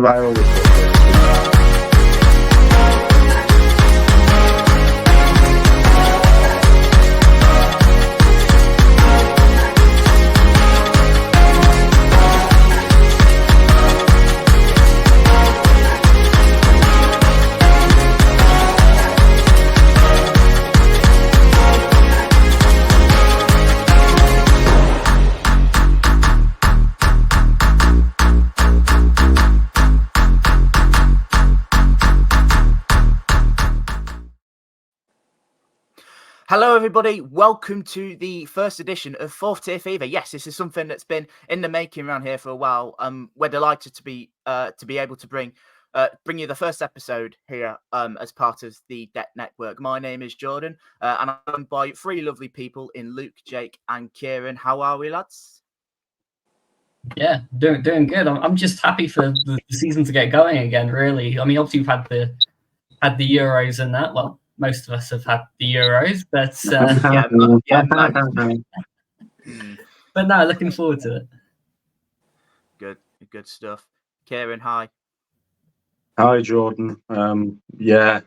I always thought Hello, everybody. Welcome to the first edition of Fourth Tier Fever. Yes, this is something that's been in the making around here for a while. We're delighted to be able to bring you the first episode here as part of the Debt Network. My name is Jordan, and I'm joined by three lovely people in Luke, Jake, and Kieron. How are we, lads? Yeah, doing good. I'm just happy for the season to get going again. Really, I mean, obviously we've had the Euros and that. Well, most of us have had the Euros, but but no, looking forward to it. Good stuff. Kieron, hi. Hi, Jordan. Yeah,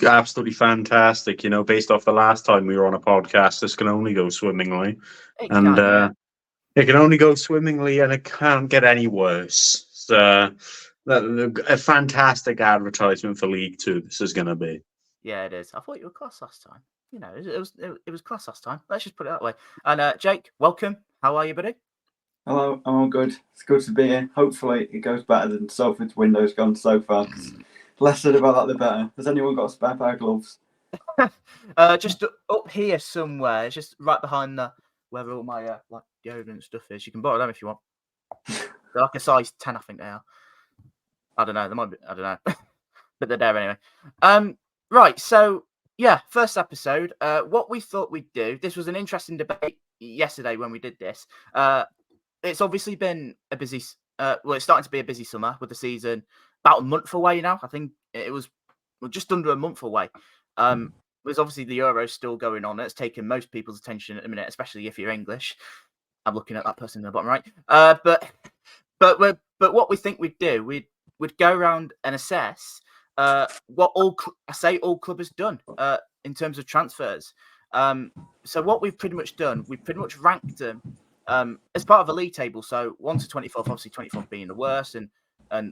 absolutely fantastic. You know, based off the last time we were on a podcast, this can only go swimmingly. It can only go swimmingly, and it can't get any worse. So, a fantastic advertisement for League Two. This is going to be. Yeah, it is. I thought you were class last time. You know, it was class last time. Let's just put it that way. And Jake, welcome. How are you, buddy? Hello, I'm all good. It's good to be here. Hopefully, it goes better than Salford's window's gone so far. Less said about that, the better. Has anyone got a spare pair of gloves? Just up here somewhere. It's just right behind where all my like deodorant stuff is. You can borrow them if you want. They're like a size 10, I think they are. I don't know. They might be. I don't know, but they're there anyway. Right, so yeah, first episode. What we thought we'd do. This was an interesting debate yesterday when we did this. It's obviously been a busy. It's starting to be a busy summer with the season about a month away now. I think it was just under a month away. There's obviously the Euros still going on. It's taken most people's attention at the minute, especially if you're English. I'm looking at that person in the bottom right. But what we think we'd do, we'd go around and assess. What all club has done in terms of transfers. So what we've pretty much done, we've pretty much ranked them as part of a league table. So 1 to 24th, obviously 24th being the worst and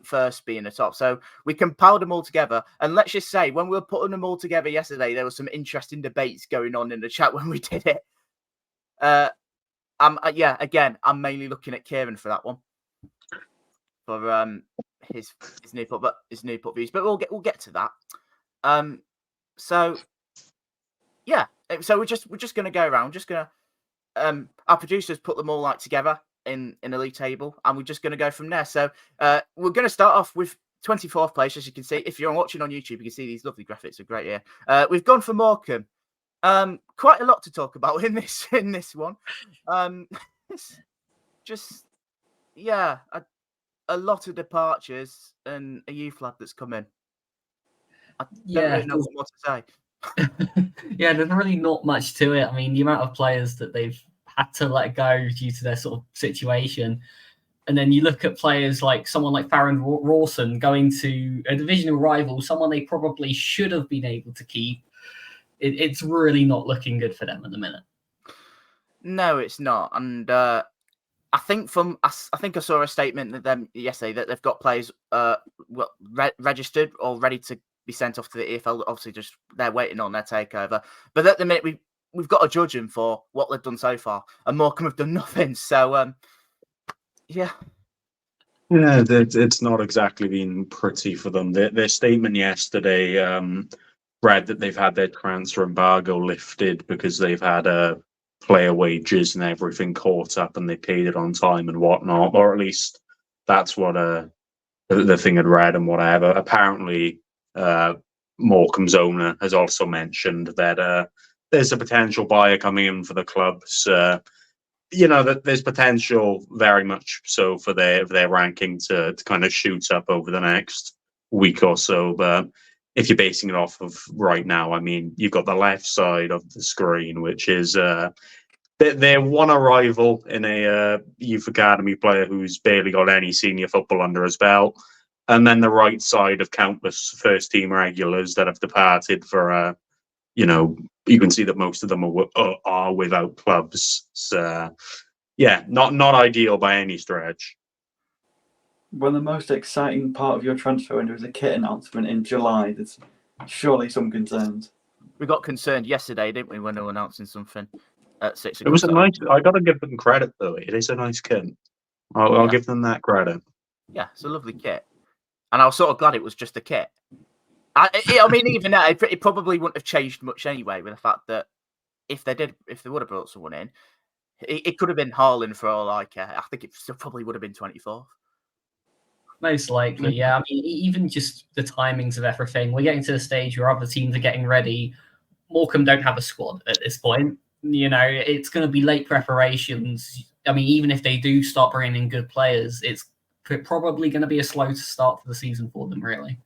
first being the top. So we compiled them all together. And let's just say, when we were putting them all together yesterday, there was some interesting debates going on in the chat when we did it. Again, I'm mainly looking at Kieron for that one. For his Newport views, but we'll get to that. So we're just gonna go around. Just gonna our producers put them all like together in a league table, and we're just gonna go from there. So we're gonna start off with 24th place, as you can see. If you're watching on YouTube, you can see these lovely graphics are great here. We've gone for Morecambe. Quite a lot to talk about in this one. A lot of departures and a youth lad that's come in. I don't really know what to say. Yeah, there's really not much to it. I mean, the amount of players that they've had to let go due to their sort of situation. And then you look at players like someone like Farron Rawson going to a divisional rival, someone they probably should have been able to keep. It's really not looking good for them at the minute. No, it's not. And I think I saw a statement that them yesterday that they've got players registered or ready to be sent off to the EFL. Obviously, just they're waiting on their takeover. But at the minute, we've got to judge them for what they've done so far, and Morecambe have done nothing. So yeah, it's not exactly been pretty for them. Their statement yesterday read that they've had their transfer embargo lifted because they've had player wages and everything caught up and they paid it on time and whatnot, or at least that's what the thing had read and whatever. Apparently, Morecambe's owner has also mentioned that there's a potential buyer coming in for the club. So, that there's potential very much so for their ranking to kind of shoot up over the next week or so. But if you're basing it off of right now, I mean, you've got the left side of the screen, which is they're one arrival in a youth academy player who's barely got any senior football under his belt, and then the right side of countless first team regulars that have departed for you can see that most of them are without clubs. So yeah, not ideal by any stretch. Well, the most exciting part of your transfer window is a kit announcement in July. There's surely some concerns. We got concerned yesterday, didn't we, when they were announcing something at 6 o'clock? It was a nice. I got to give them credit though. It is a nice kit. I'll give them that credit. Yeah, it's a lovely kit, and I was sort of glad it was just a kit. I mean, even now, it probably wouldn't have changed much anyway. With the fact that if they would have brought someone in, it could have been Haaland for all I care. I think it still probably would have been 24th. Most likely, yeah. I mean, even just the timings of everything. We're getting to the stage where other teams are getting ready. Morecambe don't have a squad at this point. It's going to be late preparations. I mean, even if they do start bringing in good players, it's probably going to be a slow start to the season for them, really.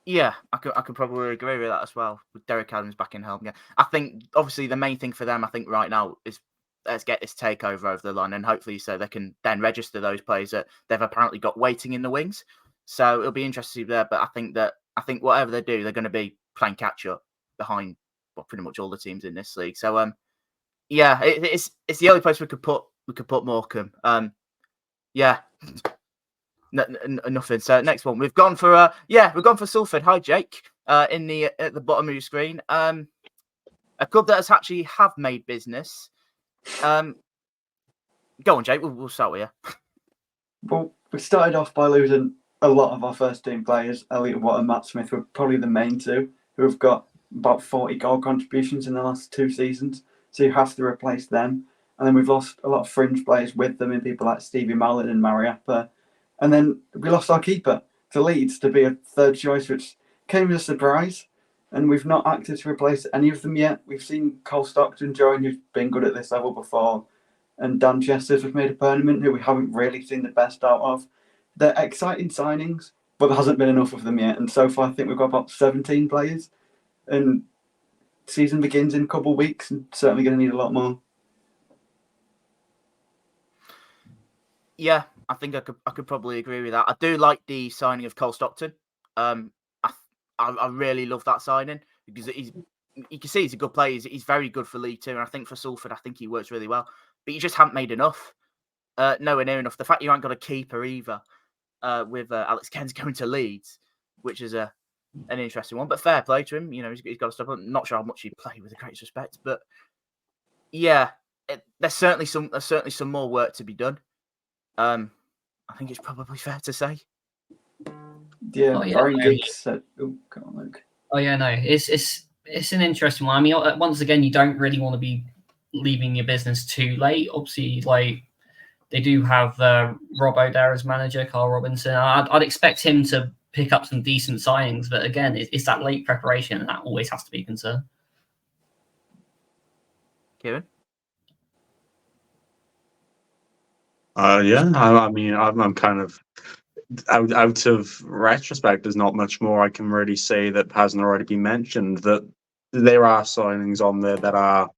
Yeah, I could probably agree with that as well. With Derek Adams back in helm again, I think obviously the main thing for them, I think right now is let's get this takeover over the line, and hopefully so they can then register those players that they've apparently got waiting in the wings. So it'll be interesting there. But I think whatever they do, they're going to be playing catch up behind pretty much all the teams in this league. So yeah, it's the only place we could put Morecambe. Yeah. Nothing. So next one, we've gone for Salford. Hi, Jake. At the bottom of your screen, a club that has actually have made business. Go on, Jake. We'll start with you. Well, we started off by losing a lot of our first team players. Elliot Watt and Matt Smith were probably the main two who have got about 40 goal contributions in the last 2 seasons. So you have to replace them. And then we've lost a lot of fringe players with them in people like Stevie Mallon and Mariappa. And then we lost our keeper to Leeds to be a third choice, which came as a surprise. And we've not acted to replace any of them yet. We've seen Cole Stockton join, who's been good at this level before. And Dan Chesters have made a permanent, who we haven't really seen the best out of. They're exciting signings, but there hasn't been enough of them yet. And so far, I think we've got about 17 players. And season begins in a couple of weeks, and certainly going to need a lot more. Yeah, I think I could probably agree with that. I do like the signing of Cole Stockton. I really love that signing because you can see he's a good player. He's very good for League Two, and I think for Salford, I think he works really well. But you just haven't made enough, nowhere near enough. The fact you haven't got a keeper either, with Alex Kens going to Leeds, which is an interesting one. But fair play to him. He's got to step up. I'm not sure how much he played, with the greatest respect, but yeah, there's certainly some more work to be done. I think it's probably fair to say. Yeah, Barry no, Giggs said, "Oh, come on, Luke." Oh yeah, no, it's an interesting one. I mean, once again, you don't really want to be leaving your business too late. Obviously, like they do have Robbo there as manager, Carl Robinson. I'd expect him to pick up some decent signings, but again, it's that late preparation, and that always has to be a concern. Kieron? Yeah, I mean, I'm kind of out of retrospect. There's not much more I can really say that hasn't already been mentioned. That there are signings on there that are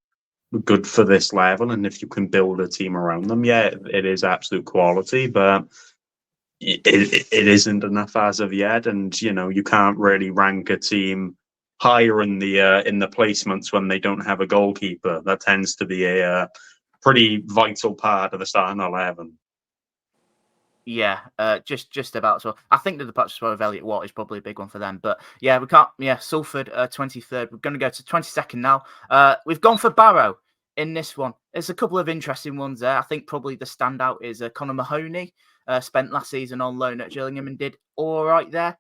good for this level, and if you can build a team around them, yeah, it is absolute quality. But it isn't enough as of yet, and you can't really rank a team higher in the placements when they don't have a goalkeeper. That tends to be a pretty vital part of the starting 11. Yeah, just about. So I think that the patch of Elliot Watt is probably a big one for them. But yeah, we can't. Yeah, Salford 23rd. We're going to go to 22nd now. We've gone for Barrow in this one. There's a couple of interesting ones there. I think probably the standout is Connor Mahoney. Spent last season on loan at Gillingham and did all right there.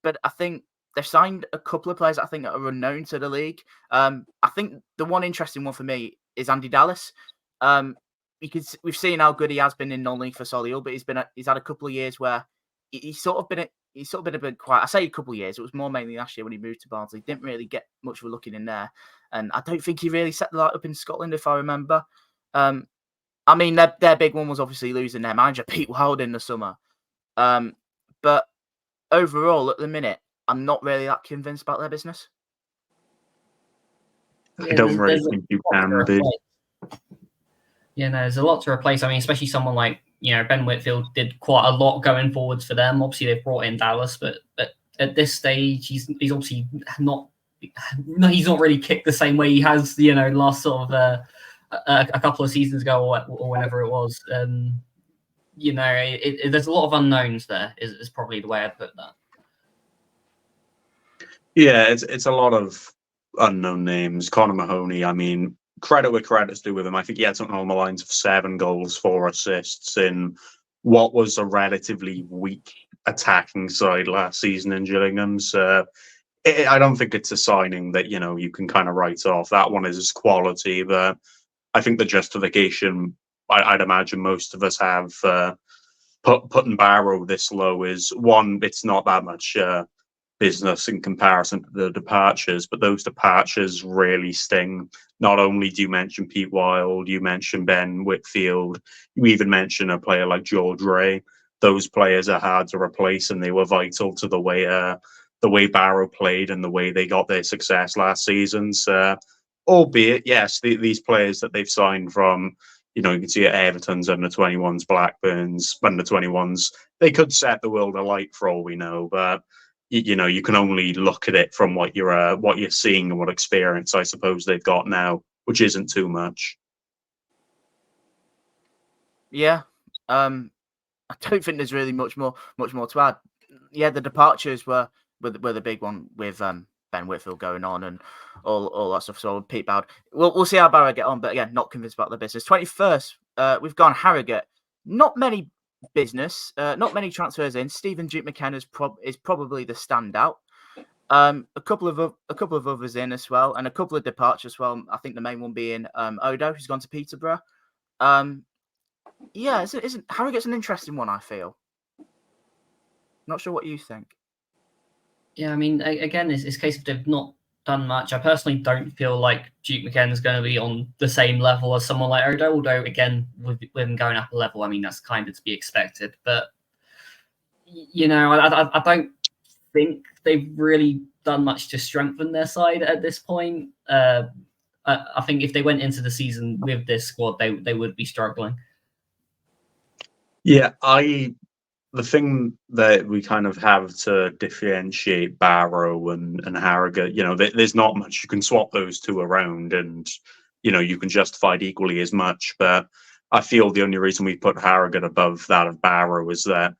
But I think they've signed a couple of players I think that are unknown to the league. I think the one interesting one for me is Andy Dallas. Because we've seen how good he has been in non-league for Solihull, but he's had a couple of years where he's sort of been a bit quiet. I say a couple of years; it was more mainly last year when he moved to Barnsley. He didn't really get much of a look in there, and I don't think he really set the light up in Scotland, if I remember. I mean, their big one was obviously losing their manager Pete Wild in the summer. But overall, at the minute, I'm not really that convinced about their business. I don't really think you can be. Yeah, no, there's a lot to replace. I mean, especially someone like, Ben Whitfield did quite a lot going forwards for them. Obviously, they've brought in Dallas, but at this stage, he's obviously not. No, he's not really kicked the same way he has, last sort of a couple of seasons ago or whenever it was. There's a lot of unknowns there. Is probably the way I'd put that. Yeah, it's a lot of unknown names. Connor Mahoney, I mean, credit where credit's due with him. I think he had something along the lines of 7 goals, 4 assists in what was a relatively weak attacking side last season in Gillingham. So I don't think it's a signing that, you can kind of write off. That one is his quality, but I think the justification I'd imagine most of us have putting Barrow this low is, one, it's not that much business in comparison to the departures, but those departures really sting. Not only do you mention Pete Wild, you mention Ben Whitfield, you even mention a player like George Ray. Those players are hard to replace, and they were vital to the way Barrow played and the way they got their success last season. So, albeit, yes, these players that they've signed from, you can see at Everton's under-21s, Blackburn's under-21s, they could set the world alight for all we know, but you can only look at it from what you're seeing and what experience I suppose they've got now, which isn't too much. Yeah, I don't think there's really much more to add. Yeah, the departures were the big one with Ben Whitfield going on and all that stuff. So Pete Bowd, we'll see how Barrow get on, but again, not convinced about the business. 21st, we've gone Harrogate. Not many business, not many transfers in. Stephen Duke McKenna is probably the standout. A couple of others in as well, and a couple of departures as well. I think the main one being Odo, who's gone to Peterborough. Yeah, isn't Harrogate's an interesting one, I feel. Not sure what you think. Yeah, I mean, again, it's a case of they've not done much. I personally don't feel like Duke McKenna's going to be on the same level as someone like Odo, although, again, with him going up a level, I mean, that's kind of to be expected. But, I don't think they've really done much to strengthen their side at this point. I think if they went into the season with this squad, they would be struggling. Yeah, the thing that we kind of have to differentiate Barrow and Harrogate, there's not much. You can swap those two around and, you can justify it equally as much. But I feel the only reason we put Harrogate above that of Barrow is that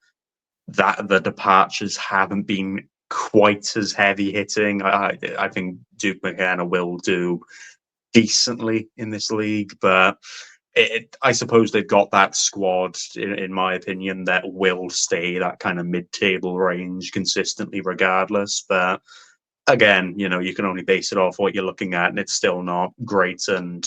the departures haven't been quite as heavy hitting. I think Duke McKenna will do decently in this league, but I suppose they've got that squad, in my opinion, that will stay that kind of mid-table range consistently regardless. But again, you can only base it off what you're looking at, and it's still not great. And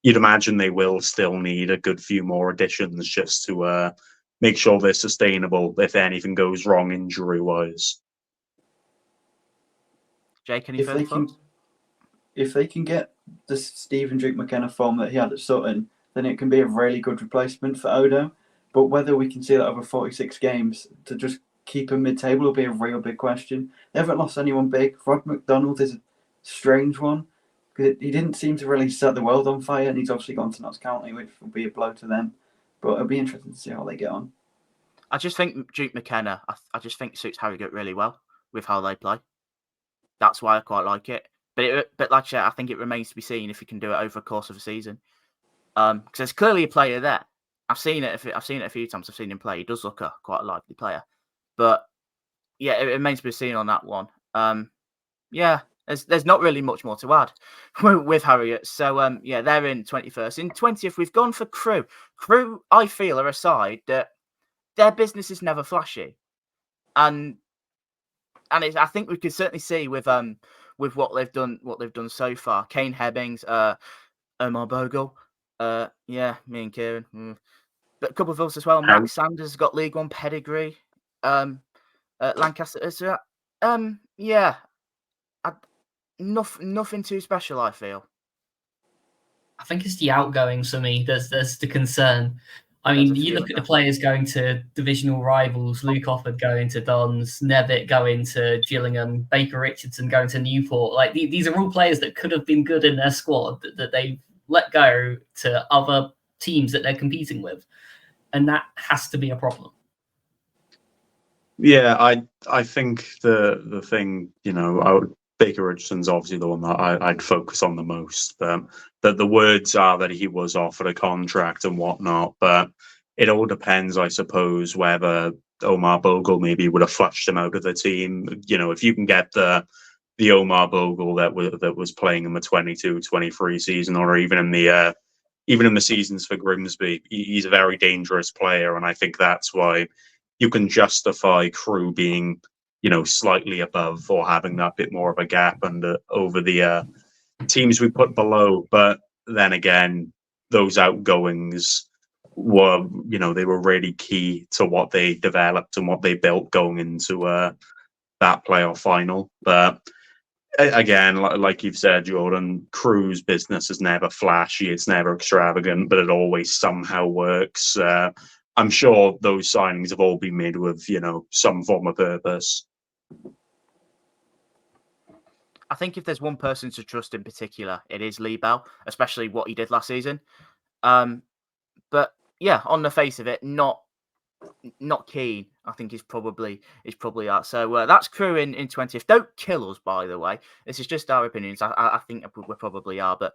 you'd imagine they will still need a good few more additions just to make sure they're sustainable if anything goes wrong injury-wise. Jake, any further thoughts? If they can get the Stephen Duke McKenna form that he had at Sutton, then it can be a really good replacement for Odo. But whether we can see that over 46 games to just keep him mid-table will be a real big question. They haven't lost anyone big. Rod McDonald is a strange one because he didn't seem to really set the world on fire, and he's obviously gone to Notts County, which will be a blow to them. But it'll be interesting to see how they get on. I just think Duke McKenna, I just think suits Harrogate really well with how they play. That's why I quite like it. But like I said, I think it remains to be seen if he can do it over the course of a season. Because there's clearly a player there. I've seen it a few times. I've seen him play. He does look quite a lively player. But yeah, it remains to be seen on that one. Yeah, there's not really much more to add with Harrogate. So yeah, they're in 21st. In 20th, we've gone for Crewe. Crewe, I feel, are a side that their business is never flashy, and I think we could certainly see with what they've done so far. Kane Hebbings, Omar Bogle. Yeah, me and Kieron. But a couple of us as well. Max Sanders has got League One pedigree. Lancaster. Yeah. Nothing too special, I feel. I think it's the outgoings for me. There's the concern. I mean, you look at the players going to divisional rivals. Luke Offord going to Dons, Nevitt going to Gillingham, Baker Richardson going to Newport. Like these are all players that could have been good in their squad that they've let go to other teams that they're competing with, and that has to be a problem. Yeah, I think the thing, Baker Richardson's obviously the one that I'd focus on the most. That the words are that he was offered a contract and whatnot, but it all depends, I suppose, whether Omar Bogle maybe would have flushed him out of the team. If you can get the Omar Bogle that was playing in the 22-23 season, or even in the seasons for Grimsby, he's a very dangerous player, and I think that's why you can justify Crewe being, slightly above or having that bit more of a gap over the teams we put below. But then again, those outgoings were, they were really key to what they developed and what they built going into that playoff final. But again, like you've said, Jordan, Crewe's business is never flashy, it's never extravagant, but it always somehow works. I'm sure those signings have all been made with, some form of purpose. I think if there's one person to trust in particular, it is Lee Bell, especially what he did last season. But yeah, on the face of it, not keen, I think is probably that. So that's Crewe in 20th. Don't kill us, by the way. This is just our opinions. I think we probably are, but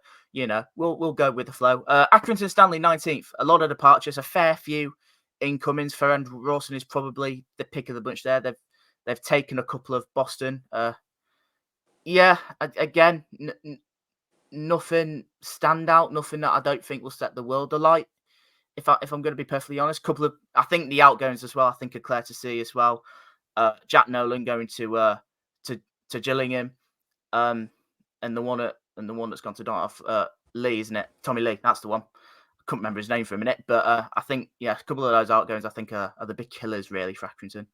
we'll go with the flow. Accrington Stanley 19th. A lot of departures, a fair few incomings. Ferend Rawson is probably the pick of the bunch there. They've taken a couple of Boston. Again, nothing standout, nothing that I don't think will set the world alight. If I'm going to be perfectly honest, I think the outgoings as well, I think are clear to see as well. Jack Nolan going to Gillingham, and the one that's gone to Doncaster, Lee, isn't it? Tommy Lee, that's the one. I couldn't remember his name for a minute, but I think a couple of those outgoings I think are the big killers really for Accrington.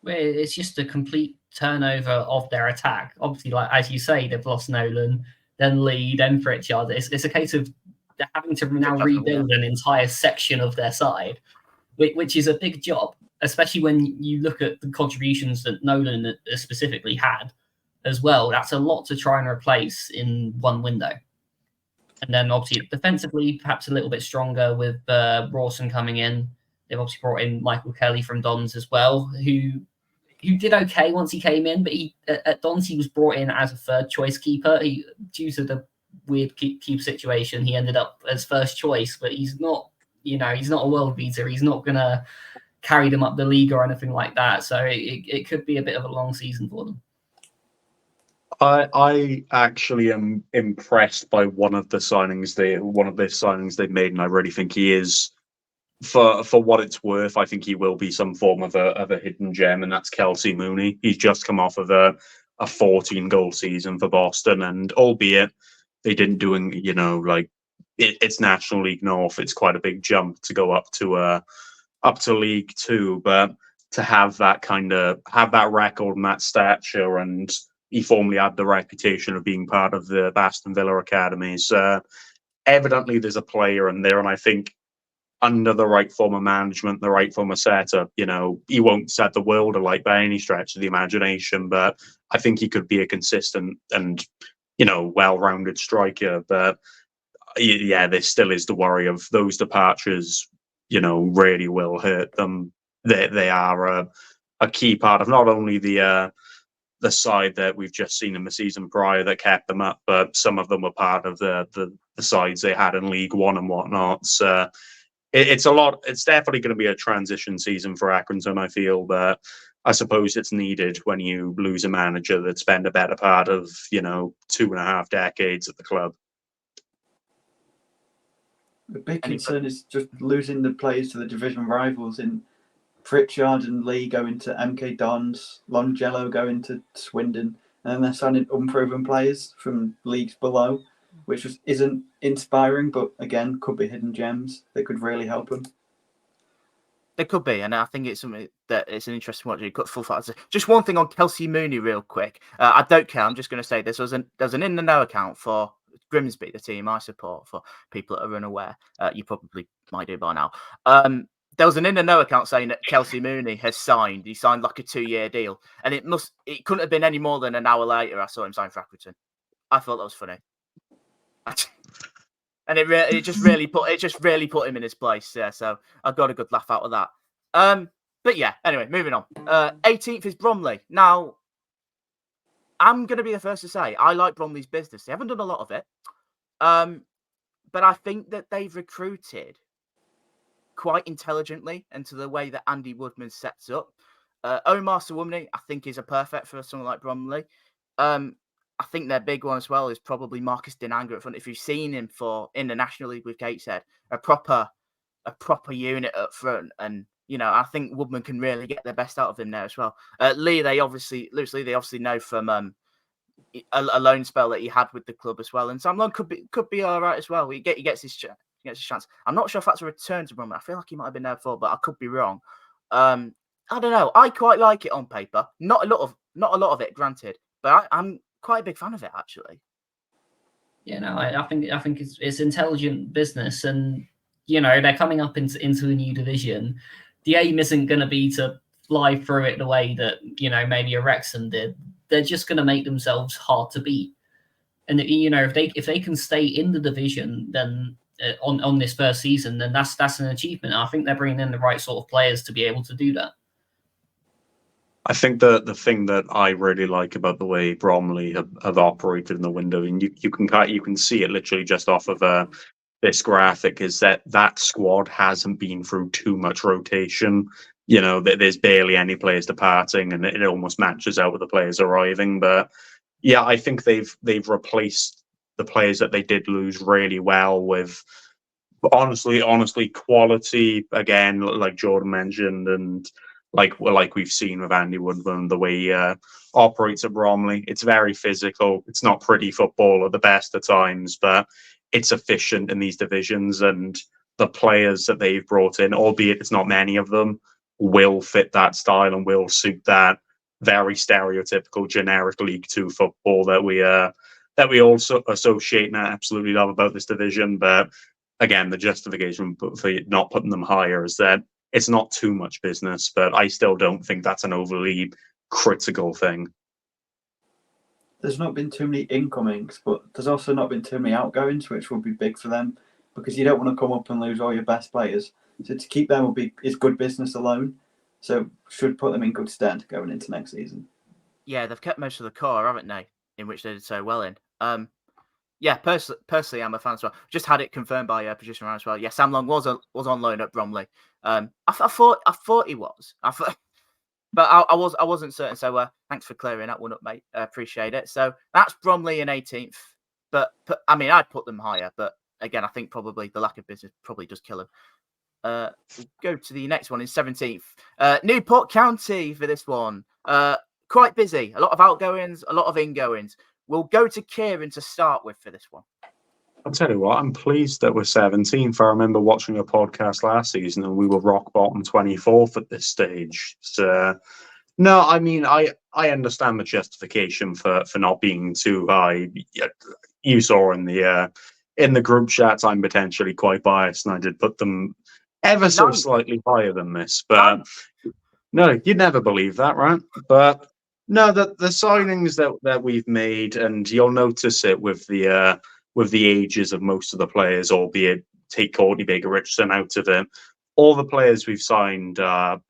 It's just a complete turnover of their attack. Obviously, like as you say, they've lost Nolan, then Lee, then Pritchard. It's a case of they're having to now rebuild an entire section of their side, which is a big job, especially when you look at the contributions that Nolan specifically had as well. That's a lot to try and replace in one window. And then obviously defensively, perhaps a little bit stronger with Rawson coming in. They've obviously brought in Michael Kelly from Dons as well, who did okay once he came in, but at Dons he was brought in as a third choice keeper. Due to the weird keep situation, he ended up as first choice, but he's not a world beater. He's not going to carry them up the league or anything like that. So it could be a bit of a long season for them. I actually am impressed by one of the signings they made, and I really think he is, for what it's worth, I think he will be some form of a hidden gem, and that's Kelsey Mooney. He's just come off of a 14-goal season for Boston, and albeit they didn't do, it's National League North, it's quite a big jump to go up to League Two, but to have that record and that stature, and he formerly had the reputation of being part of the Aston Villa academies. Evidently, there's a player in there, and I think under the right form of management, the right form of setup, he won't set the world alight by any stretch of the imagination, but I think he could be a consistent and, well-rounded striker. But yeah, there still is the worry of those departures, really will hurt them. They are a key part of not only the side that we've just seen in the season prior that kept them up, but some of them were part of the sides they had in League One and whatnot. So it's a lot. It's definitely going to be a transition season for Accrington, I feel, but I suppose it's needed when you lose a manager that spent a better part of 2.5 decades at the club. The big concern is just losing the players to the division rivals in Pritchard and Lee going to MK Dons, Longello going to Swindon, and then they're signing unproven players from leagues below, which isn't inspiring, but again, could be hidden gems that could really help them. There could be, and I think it's something that it's an interesting one. Just one thing on Kelsey Mooney, real quick. I don't care. I'm just going to say this. There's an in the know account for Grimsby, the team I support. For people that are unaware, you probably might do by now. There was an in the know account saying that Kelsey Mooney has signed. He signed like a 2-year deal, and it couldn't have been any more than an hour later. I saw him sign for Accrington. I thought that was funny. and it just really put him in his place. Yeah, so I got a good laugh out of that. But yeah, anyway, moving on. 18th is Bromley. Now, I'm going to be the first to say I like Bromley's business. They haven't done a lot of it, but I think that they've recruited quite intelligently into the way that Andy Woodman sets up. Omar Sawumni, I think, is a perfect for someone like Bromley. I think their big one as well is probably Marcus Dinanga up front. If you've seen him for in the National League with Gateshead, a proper unit up front, and I think Woodman can really get the best out of him there as well. Lee, they obviously know from a loan spell that he had with the club as well, and Sam Long could be all right as well. He gets his chance. I'm not sure if that's a return to Bromley. I feel like he might have been there before, but I could be wrong. I don't know. I quite like it on paper. Not a lot of it, granted, but I'm quite a big fan of it, actually. Yeah, no, I think it's intelligent business, and they're coming up into a new division. The aim isn't going to be to fly through it the way that maybe a Wrexham did. They're just going to make themselves hard to beat, and if they can stay in the division, then on this first season, then that's an achievement. I think they're bringing in the right sort of players to be able to do that. I think the thing that I really like about the way Bromley have operated in the window, and you can see it literally just off of this graphic, is that squad hasn't been through too much rotation. There's barely any players departing, and it almost matches out with the players arriving. But yeah, I think they've replaced the players that they did lose really well with honestly quality again, like Jordan mentioned, and like we've seen with Andy Woodman, the way he operates at Bromley. It's very physical. It's not pretty football at the best of times, but it's efficient in these divisions, and the players that they've brought in, albeit it's not many of them, will fit that style and will suit that very stereotypical generic League Two football that we also associate and absolutely love about this division. But again, the justification for not putting them higher is that it's not too much business, but I still don't think that's an overly critical thing. There's not been too many incomings, but there's also not been too many outgoings, which will be big for them, because you don't want to come up and lose all your best players. So to keep them is good business alone. So should put them in good stead going into next season. Yeah, they've kept most of the core, haven't they? In which they did so well in. Yeah, personally, I'm a fan as well. Just had it confirmed by producer Ryan as well. Yeah, Sam Long was on loan at Bromley. I thought he was. But I wasn't certain. So thanks for clearing that one up, mate. Appreciate it. So that's Bromley in 18th. But I mean, I'd put them higher. But again, I think probably the lack of business probably does kill them. We'll go to the next one in 17th. Newport County for this one. Quite busy. A lot of outgoings, a lot of ingoings. We'll go to Kieron to start with for this one. I'll tell you what, I'm pleased that we're 17th. I remember watching a podcast last season and we were rock bottom 24th at this stage. So, no, I mean, I understand the justification for not being too high. You saw in the group chats, I'm potentially quite biased, and I did put them ever so slightly higher than this. But no, you'd never believe that, right? But no, the signings that we've made, and you'll notice it with the ages of most of the players, albeit take Courtney Baker-Richardson out of it. All the players we've signed are,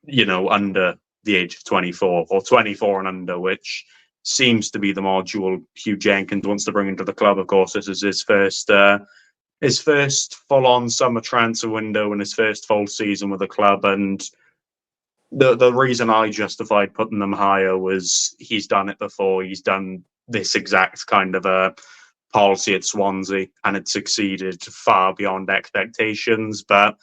under the age of 24 or 24 and under, which seems to be the module Hugh Jenkins wants to bring into the club. Of course, this is his first full-on summer transfer window and his first full season with the club. And the reason I justified putting them higher was he's done it before. He's done this exact kind of a policy at Swansea, and it succeeded far beyond expectations. But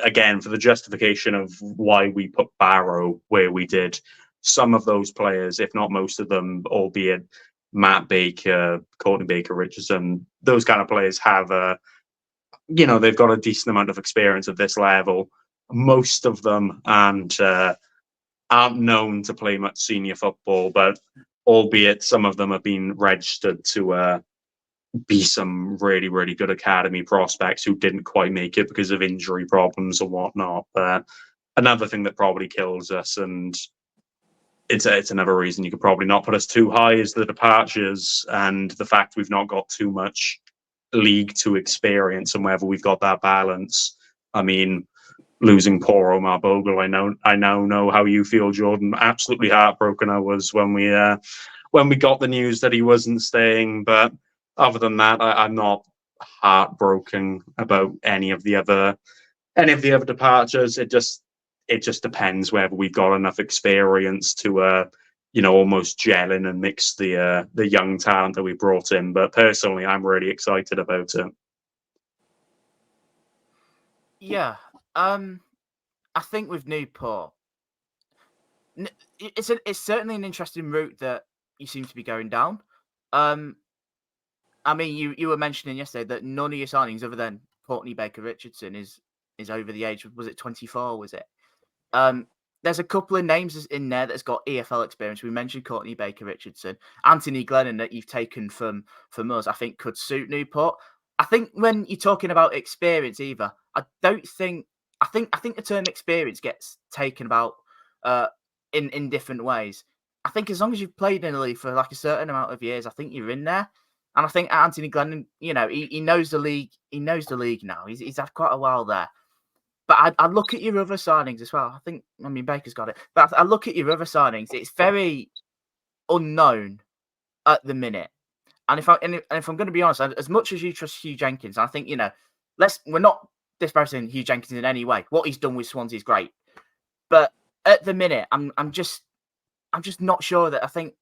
again, for the justification of why we put Barrow where we did, some of those players, if not most of them, albeit Matt Baker, Courtney Baker-Richardson, those kind of players have they've got a decent amount of experience at this level. Most of them aren't known to play much senior football, but albeit some of them have been registered to be some really, really good academy prospects who didn't quite make it because of injury problems and whatnot. But another thing that probably kills us, and it's another reason you could probably not put us too high, is the departures and the fact we've not got too much League Two experience and whether we've got that balance. I mean, losing poor Omar Bogle, I now know how you feel, Jordan. Absolutely heartbroken I was when we got the news that he wasn't staying. But other than that, I'm not heartbroken about any of the other departures. It just depends whether we've got enough experience to almost gel in and mix the young talent that we brought in. But personally, I'm really excited about it. Yeah, I think with Newport, it's certainly an interesting route that you seem to be going down. I mean, you were mentioning yesterday that none of your signings, other than Courtney Baker-Richardson, is over the age. Was it 24? Was it? There's a couple of names in there that's got EFL experience. We mentioned Courtney Baker-Richardson, Anthony Glennon that you've taken from us. I think could suit Newport. I think when you're talking about experience, Eva, I think the term experience gets taken about in different ways. I think as long as you've played in the league for like a certain amount of years, I think you're in there. And I think Anthony Glennon, he knows the league. He knows the league now. He's had quite a while there. But I look at your other signings as well. I mean, Baker's got it. But I look at your other signings. It's very unknown at the minute. And if I'm going to be honest, as much as you trust Hugh Jenkins, I think we're not disparaging Hugh Jenkins in any way. What he's done with Swansea is great. But at the minute, I'm just not sure that I think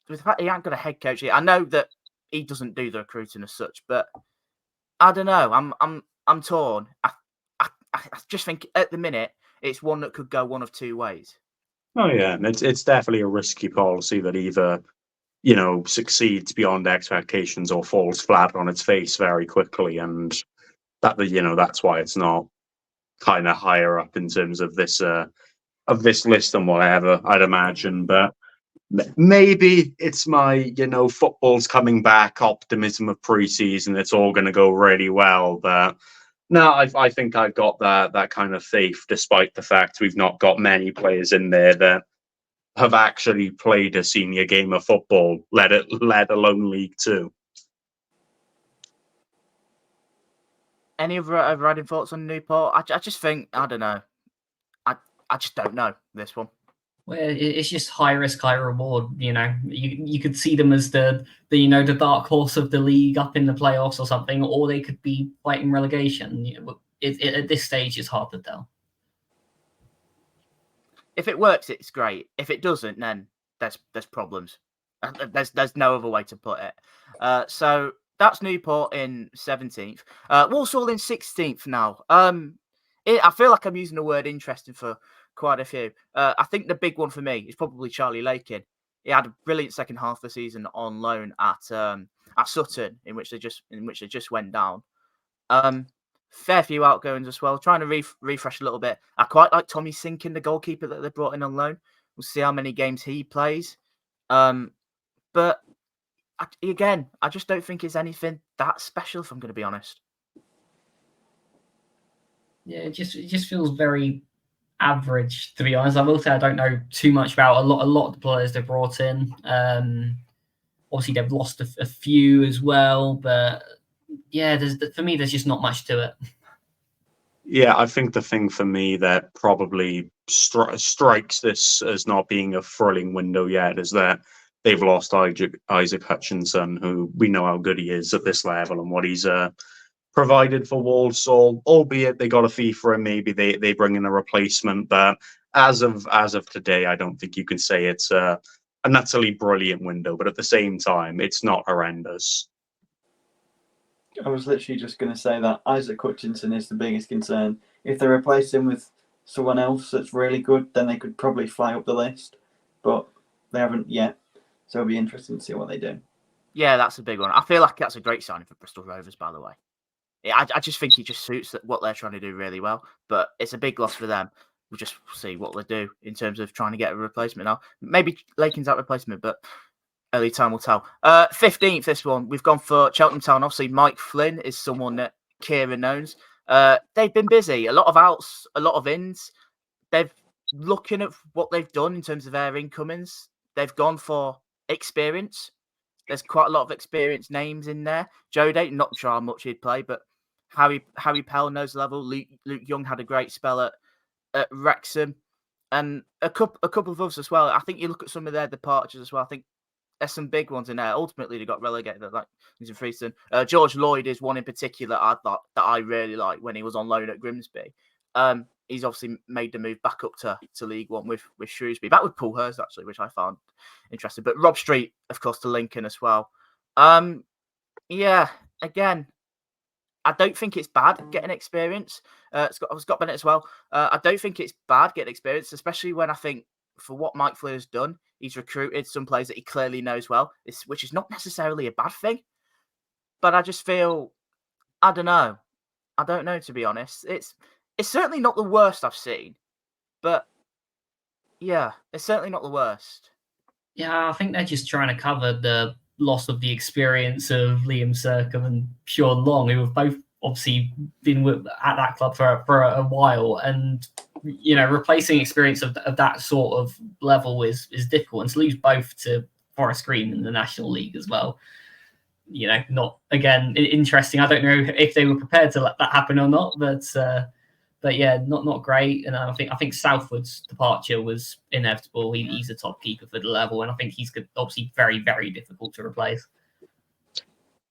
with the fact he ain't got a head coach here. I know that he doesn't do the recruiting as such, but I don't know. I'm torn. I just think at the minute it's one that could go one of two ways. Oh yeah, and it's definitely a risky policy that either succeeds beyond expectations or falls flat on its face very quickly, and that's why it's not kind of higher up in terms of this list and whatever, I'd imagine. But maybe it's my football's coming back optimism of pre-season. It's all going to go really well, but. No, I think I've got that kind of faith, despite the fact we've not got many players in there that have actually played a senior game of football, let alone League Two. Any other overriding thoughts on Newport? I just think, I don't know. I just don't know this one. Well, it's just high risk, high reward. You could see them as the dark horse of the league up in the playoffs or something, or they could be fighting relegation. At this stage, it's hard to tell. If it works, it's great. If it doesn't, then there's problems. There's no other way to put it. So that's Newport in 17th. Walsall in 16th now. I feel like I'm using the word interesting for quite a few. I think the big one for me is probably Charlie Lakin. He had a brilliant second half of the season on loan at Sutton, in which they just went down. Fair few outgoings as well. Trying to refresh a little bit. I quite like Tommy Sinkin, the goalkeeper that they brought in on loan. We'll see how many games he plays. But I just don't think it's anything that special, if I'm going to be honest. Yeah, it just feels very average, to be honest. I will say I don't know too much about a lot of the players they've brought in. Obviously, they've lost a few as well, but yeah, for me, there's just not much to it. Yeah, I think the thing for me that probably strikes this as not being a thrilling window yet is that they've lost Isaac Hutchinson, who we know how good he is at this level and what he's provided for Walsall, albeit they got a fee for him. Maybe they bring in a replacement, but as of today, I don't think you can say it's a utterly brilliant window. But at the same time, it's not horrendous. I was literally just going to say that Isaac Hutchinson is the biggest concern. If they replace him with someone else that's really good, then they could probably fly up the list, but they haven't yet. So it'll be interesting to see what they do. Yeah, that's a big one. I feel like that's a great signing for Bristol Rovers, by the way. I just think he just suits what they're trying to do really well, but it's a big loss for them. We'll just see what they do in terms of trying to get a replacement now. Maybe Lakin's that replacement, but early time will tell. 15th, this one. We've gone for Cheltenham Town. Obviously, Mike Flynn is someone that Kieron knows. They've been busy. A lot of outs, a lot of ins. They've looking at what they've done in terms of their incomings. They've gone for experience. there's quite a lot of experienced names in there. Joe Day, not sure how much he'd play, but Harry Pell knows the level. Luke Young had a great spell at Wrexham, and a couple of others as well. I think you look at some of their departures as well. I think there's some big ones in there. Ultimately, they got relegated, like Freeston. George Lloyd is one in particular I thought that I really liked when he was on loan at Grimsby. He's obviously made the move back up to League One with Shrewsbury, back with Paul Hurst actually, which I found interesting. But Rob Street, of course, to Lincoln as well. Yeah, again, I don't think it's bad getting experience. Scott Bennett as well. I don't think it's bad getting experience, especially when I think for what Mike Flynn has done, he's recruited some players that he clearly knows well, which is not necessarily a bad thing. But I just feel, I don't know. I don't know, to be honest. It's certainly not the worst I've seen, but yeah, it's certainly not the worst. Yeah, I think they're just trying to cover the loss of the experience of Liam Sercombe and Sean Long, who have both obviously been at that club for a while, and replacing experience of that sort of level is difficult, and to lose both to Forest Green in the National League as well. Not again interesting. I don't know if they were prepared to let that happen or not, but yeah, not great. And I think Southwood's departure was inevitable. He's a top keeper for the level, and I think he's obviously very, very difficult to replace.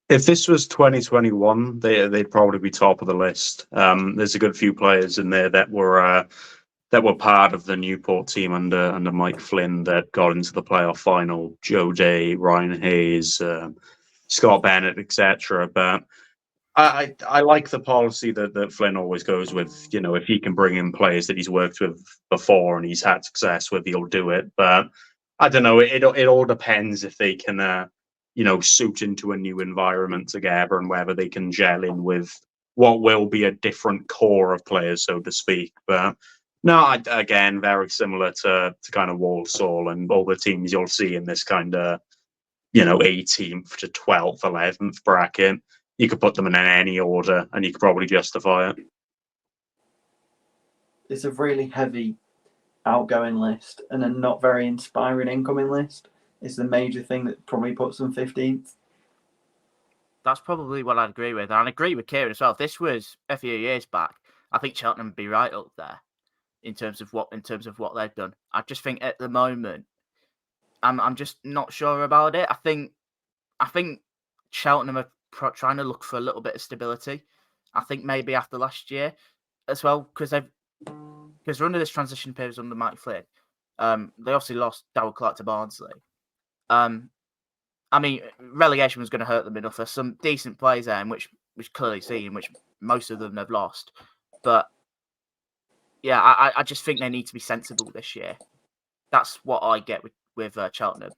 If this was 2021, they'd probably be top of the list. There's a good few players in there that were part of the Newport team under Mike Flynn that got into the playoff final. Joe Day, Ryan Hayes, Scott Bennett, etc. But I like the policy that Flynn always goes with. If he can bring in players that he's worked with before and he's had success with, he'll do it. But I don't know. It all depends if they can, suit into a new environment together and whether they can gel in with what will be a different core of players, so to speak. But no, again, very similar to kind of Walsall and all the teams you'll see in this kind of 18th to 12th, 11th bracket. You could put them in any order and you could probably justify it. It's a really heavy outgoing list and a not very inspiring incoming list. Is the major thing that probably puts them 15th. That's probably what I'd agree with. And I agree with Kieron as well. If this was a few years back, I think Cheltenham would be right up there in terms of what they've done. I just think at the moment, I'm just not sure about it. I think Cheltenham are trying to look for a little bit of stability. I think maybe after last year as well, because they're under this transition period under Mike Flynn. They obviously lost Darryl Clark to Barnsley. I mean, relegation was going to hurt them enough. There's some decent players there, which clearly see, in which most of them have lost. But yeah, I just think they need to be sensible this year. That's what I get with Cheltenham.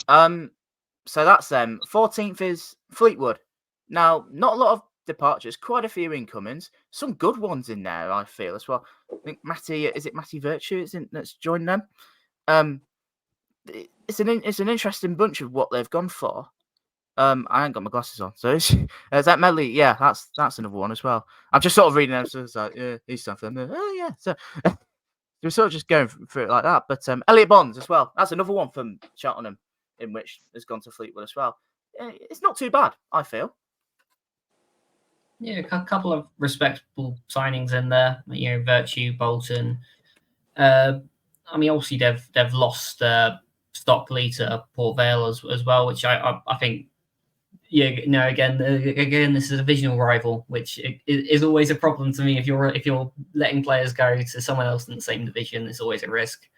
So that's them. 14th is Fleetwood. Now, not a lot of departures, quite a few incomings. Some good ones in there, I feel, as well. I think Matty Virtue that's joined them? It's an interesting bunch of what they've gone for. I ain't got my glasses on, so is that Medley? Yeah, that's another one as well. I'm just sort of reading them, so it's like, yeah, he's something. Oh yeah, so we're sort of just going through it like that. But Elliot Bonds as well. That's another one from Cheltenham, in which has gone to Fleetwood as well. It's not too bad, I feel. Yeah, a couple of respectable signings in there. Virtue, Bolton. I mean, obviously they've lost Stockley to Port Vale as well, which I think. Yeah, no. Again, this is a divisional rival, which is always a problem to me. If you're letting players go to someone else in the same division, it's always a risk,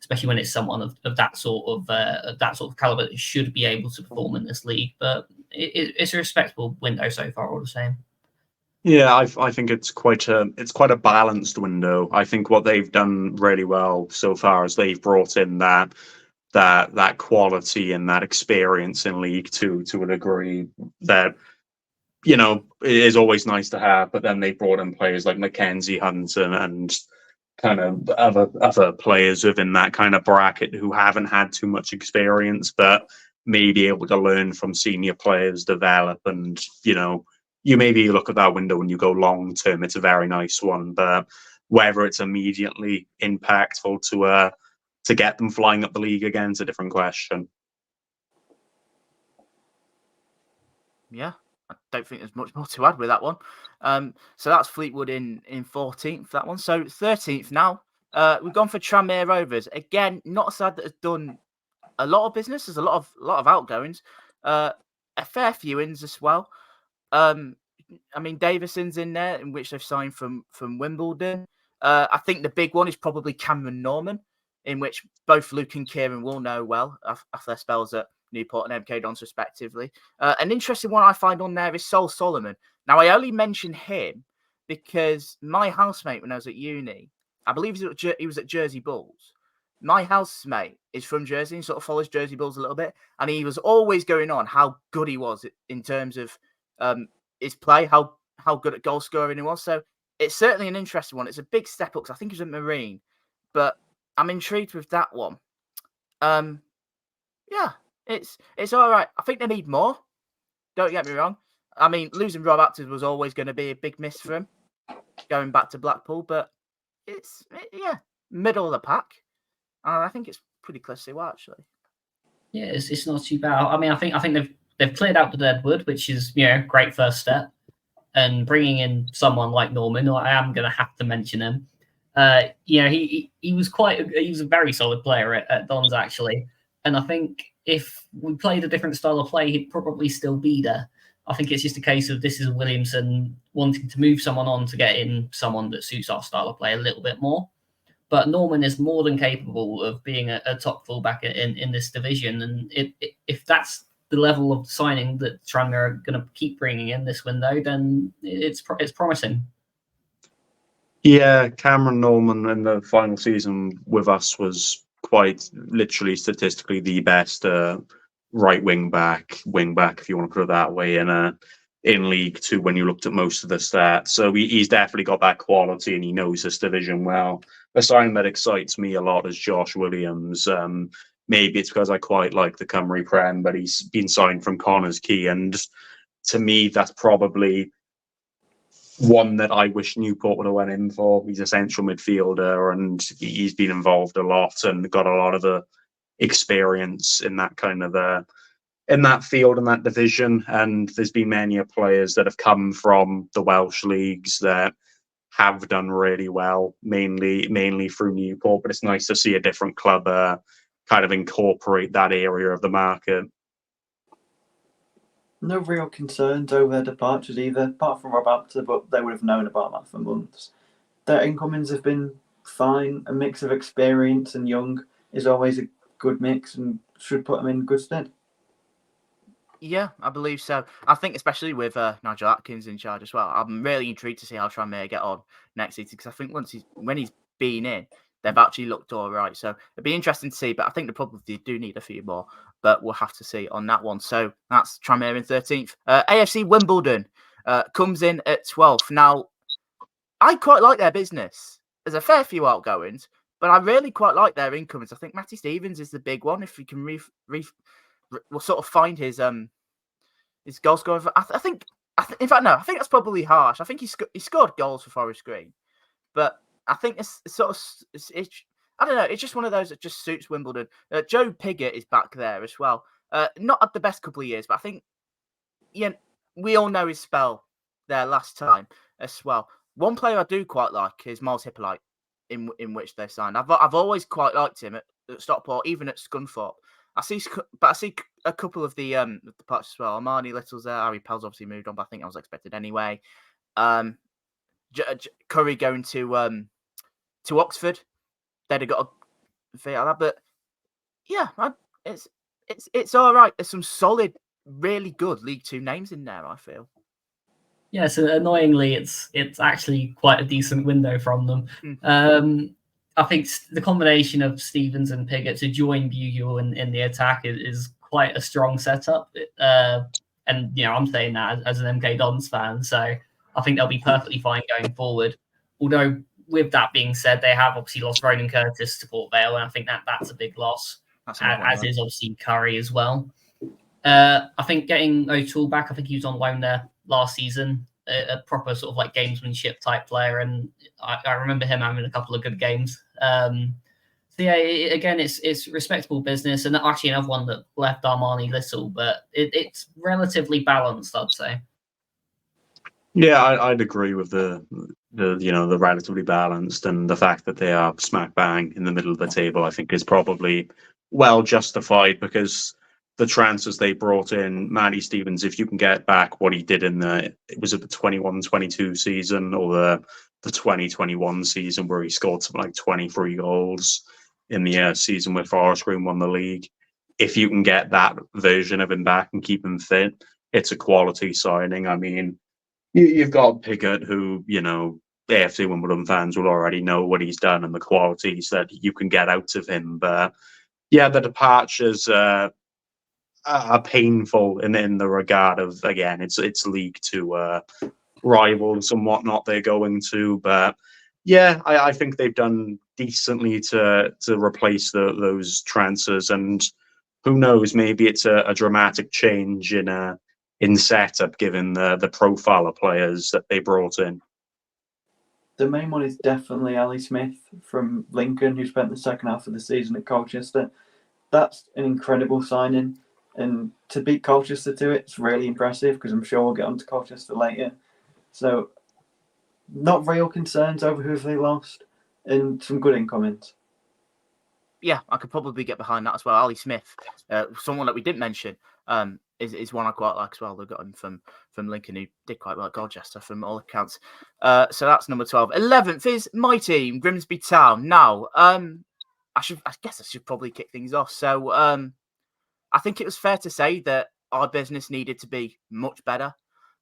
especially when it's someone of that sort of caliber that should be able to perform in this league. But it's a respectable window so far, all the same. Yeah, I think it's quite a balanced window. I think what they've done really well so far is they've brought in that quality and that experience in League Two to a degree that it is always nice to have. But then they brought in players like Mackenzie Hunt and kind of other players within that kind of bracket who haven't had too much experience, but may be able to learn from senior players, develop, and you maybe look at that window and you go long term, it's a very nice one, but whether it's immediately impactful to get them flying up the league again is a different question. Yeah, I don't think there's much more to add with that one. So that's Fleetwood in 14th, that one. So 13th now. We've gone for Tranmere Rovers. Again, not a side that has done a lot of business. There's a lot of outgoings. A fair few ins as well. I mean, Davison's in there, in which they've signed from Wimbledon. I think the big one is probably Cameron Norman, in which both Luke and Kieron will know well after their spells at Newport and MK Dons respectively. An interesting one I find on there is Sol Solomon. Now, I only mention him because my housemate, when I was at uni, I believe he was at Jersey Bulls. My housemate is from Jersey and sort of follows Jersey Bulls a little bit. And he was always going on how good he was in terms of his play, how good at goal scoring he was. So it's certainly an interesting one. It's a big step up because I think he's a Marine. But I'm intrigued with that one. Yeah, it's all right. I think they need more. Don't get me wrong. I mean, losing Rob Apted was always going to be a big miss for him, going back to Blackpool. But yeah, middle of the pack. I think it's pretty close to actually. Yeah, it's not too bad. I mean, I think they've cleared out the deadwood, which is great first step. And bringing in someone like Norman, I am going to have to mention him. He was a very solid player at Dons actually, and I think if we played a different style of play, he'd probably still be there. I think it's just a case of this is Williamson wanting to move someone on to get in someone that suits our style of play a little bit more. But Norman is more than capable of being a top fullback in this division. And if that's the level of signing that Tranmere are going to keep bringing in this window, then it's promising. Yeah, Cameron Norman in the final season with us was quite literally statistically the best right wing back, if you want to put it that way, in League Two when you looked at most of the stats. So he's definitely got that quality and he knows this division well. A sign that excites me a lot is Josh Williams. Maybe it's because I quite like the Cymru Prem, but he's been signed from Connors Key. And to me, that's probably one that I wish Newport would have went in for. He's a central midfielder and he's been involved a lot and got a lot of the experience in that kind of in that field, in that division. And there's been many players that have come from the Welsh leagues that have done really well, mainly through Newport. But it's nice to see a different club kind of incorporate that area of the market. No real concerns over their departures either, apart from Rob Apter, but they would have known about that for months. Their incomings have been fine. A mix of experience and young is always a good mix and should put them in good stead. Yeah, I believe so. I think especially with Nigel Atkins in charge as well. I'm really intrigued to see how Tranmere get on next season because I think when he's been in, they've actually looked all right. So it'd be interesting to see, but I think they probably do need a few more, but we'll have to see on that one. So that's Tranmere in 13th. AFC Wimbledon comes in at 12th. Now, I quite like their business. There's a fair few outgoings, but I really quite like their incomings. I think Matty Stevens is the big one. If we can we'll sort of find his goal scorer. I think that's probably harsh. I think he scored goals for Forest Green, but I think it's I don't know. It's just one of those that just suits Wimbledon. Joe Pigott is back there as well. Not at the best couple of years, but I think we all know his spell there last time as well. One player I do quite like is Miles Hippolyte, in which they signed. I've always quite liked him at Stockport, even at Scunthorpe. I see a couple of the parts as well. Armani Little's there. Harry Pell's obviously moved on, but I think I was expected anyway. Curry going to Oxford. They'd have got a fee out of that, but yeah, it's all right. There's some solid, really good League Two names in there, I feel. Yeah, so annoyingly, it's actually quite a decent window from them. I think the combination of Stevens and Pigott to join Bugle in the attack is quite a strong setup. And I'm saying that as an MK Dons fan, so I think they'll be perfectly fine going forward. Although, with that being said, they have obviously lost Ronan Curtis to Port Vale, and I think that's a big loss, as is obviously Curry as well. I think getting O'Toole back, I think he was on loan there last season, a proper sort of like gamesmanship type player, and I remember him having a couple of good games. So yeah, again, it's respectable business, and actually another one that left Armani little, but it's relatively balanced, I'd say. Yeah, I'd agree with the the relatively balanced, and the fact that they are smack bang in the middle of the table, I think, is probably well justified, because the transfers they brought in, Matty Stevens, if you can get back what he did in the 21-22 season, or the 2021 season, where he scored something like 23 goals in the season where Forest Green won the league. If you can get that version of him back and keep him fit, it's a quality signing. I mean, you've got Piggott, who, AFC Wimbledon fans will already know what he's done and the qualities that you can get out of him. But yeah, the departures are painful in the regard of, again, it's League Two rivals and whatnot they're going to. But yeah, I think they've done decently to replace those transfers, and who knows, maybe it's a dramatic change in setup, given the profile of players that they brought in. The main one is definitely Ali Smith from Lincoln, who spent the second half of the season at Colchester. That's an incredible signing, and to beat Colchester to it, it's really impressive, because I'm sure we'll get on to Colchester later. So, not real concerns over who they lost, and some good incomings. Yeah, I could probably get behind that as well. Ali Smith, someone that we didn't mention, is one I quite like as well. They got him from Lincoln, who did quite well at Colchester from all accounts. So that's number 12. 11th is my team, Grimsby Town. Now, I guess I should probably kick things off. So I think it was fair to say that our business needed to be much better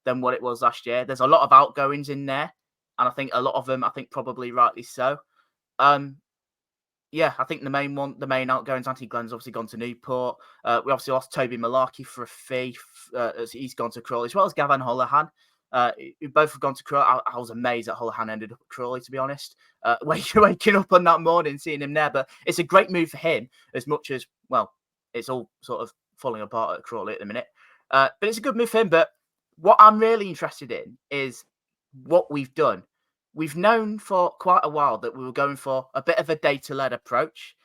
than what it was last year. There's a lot of outgoings in there, and I think a lot of them, probably rightly so. Yeah, I think the main outgoings, Anthony Glenn's obviously gone to Newport. We obviously lost Toby Malarkey for a fee. As he's gone to Crawley, as well as Gavin Holohan. Who both have gone to Crawley. I was amazed that Holohan ended up at Crawley, to be honest. Waking up on that morning, seeing him there. But it's a great move for him, as much as, well, it's all sort of falling apart at Crawley at the minute. But it's a good move for him. But what I'm really interested in is what we've done. We've known for quite a while that we were going for a bit of a data-led approach.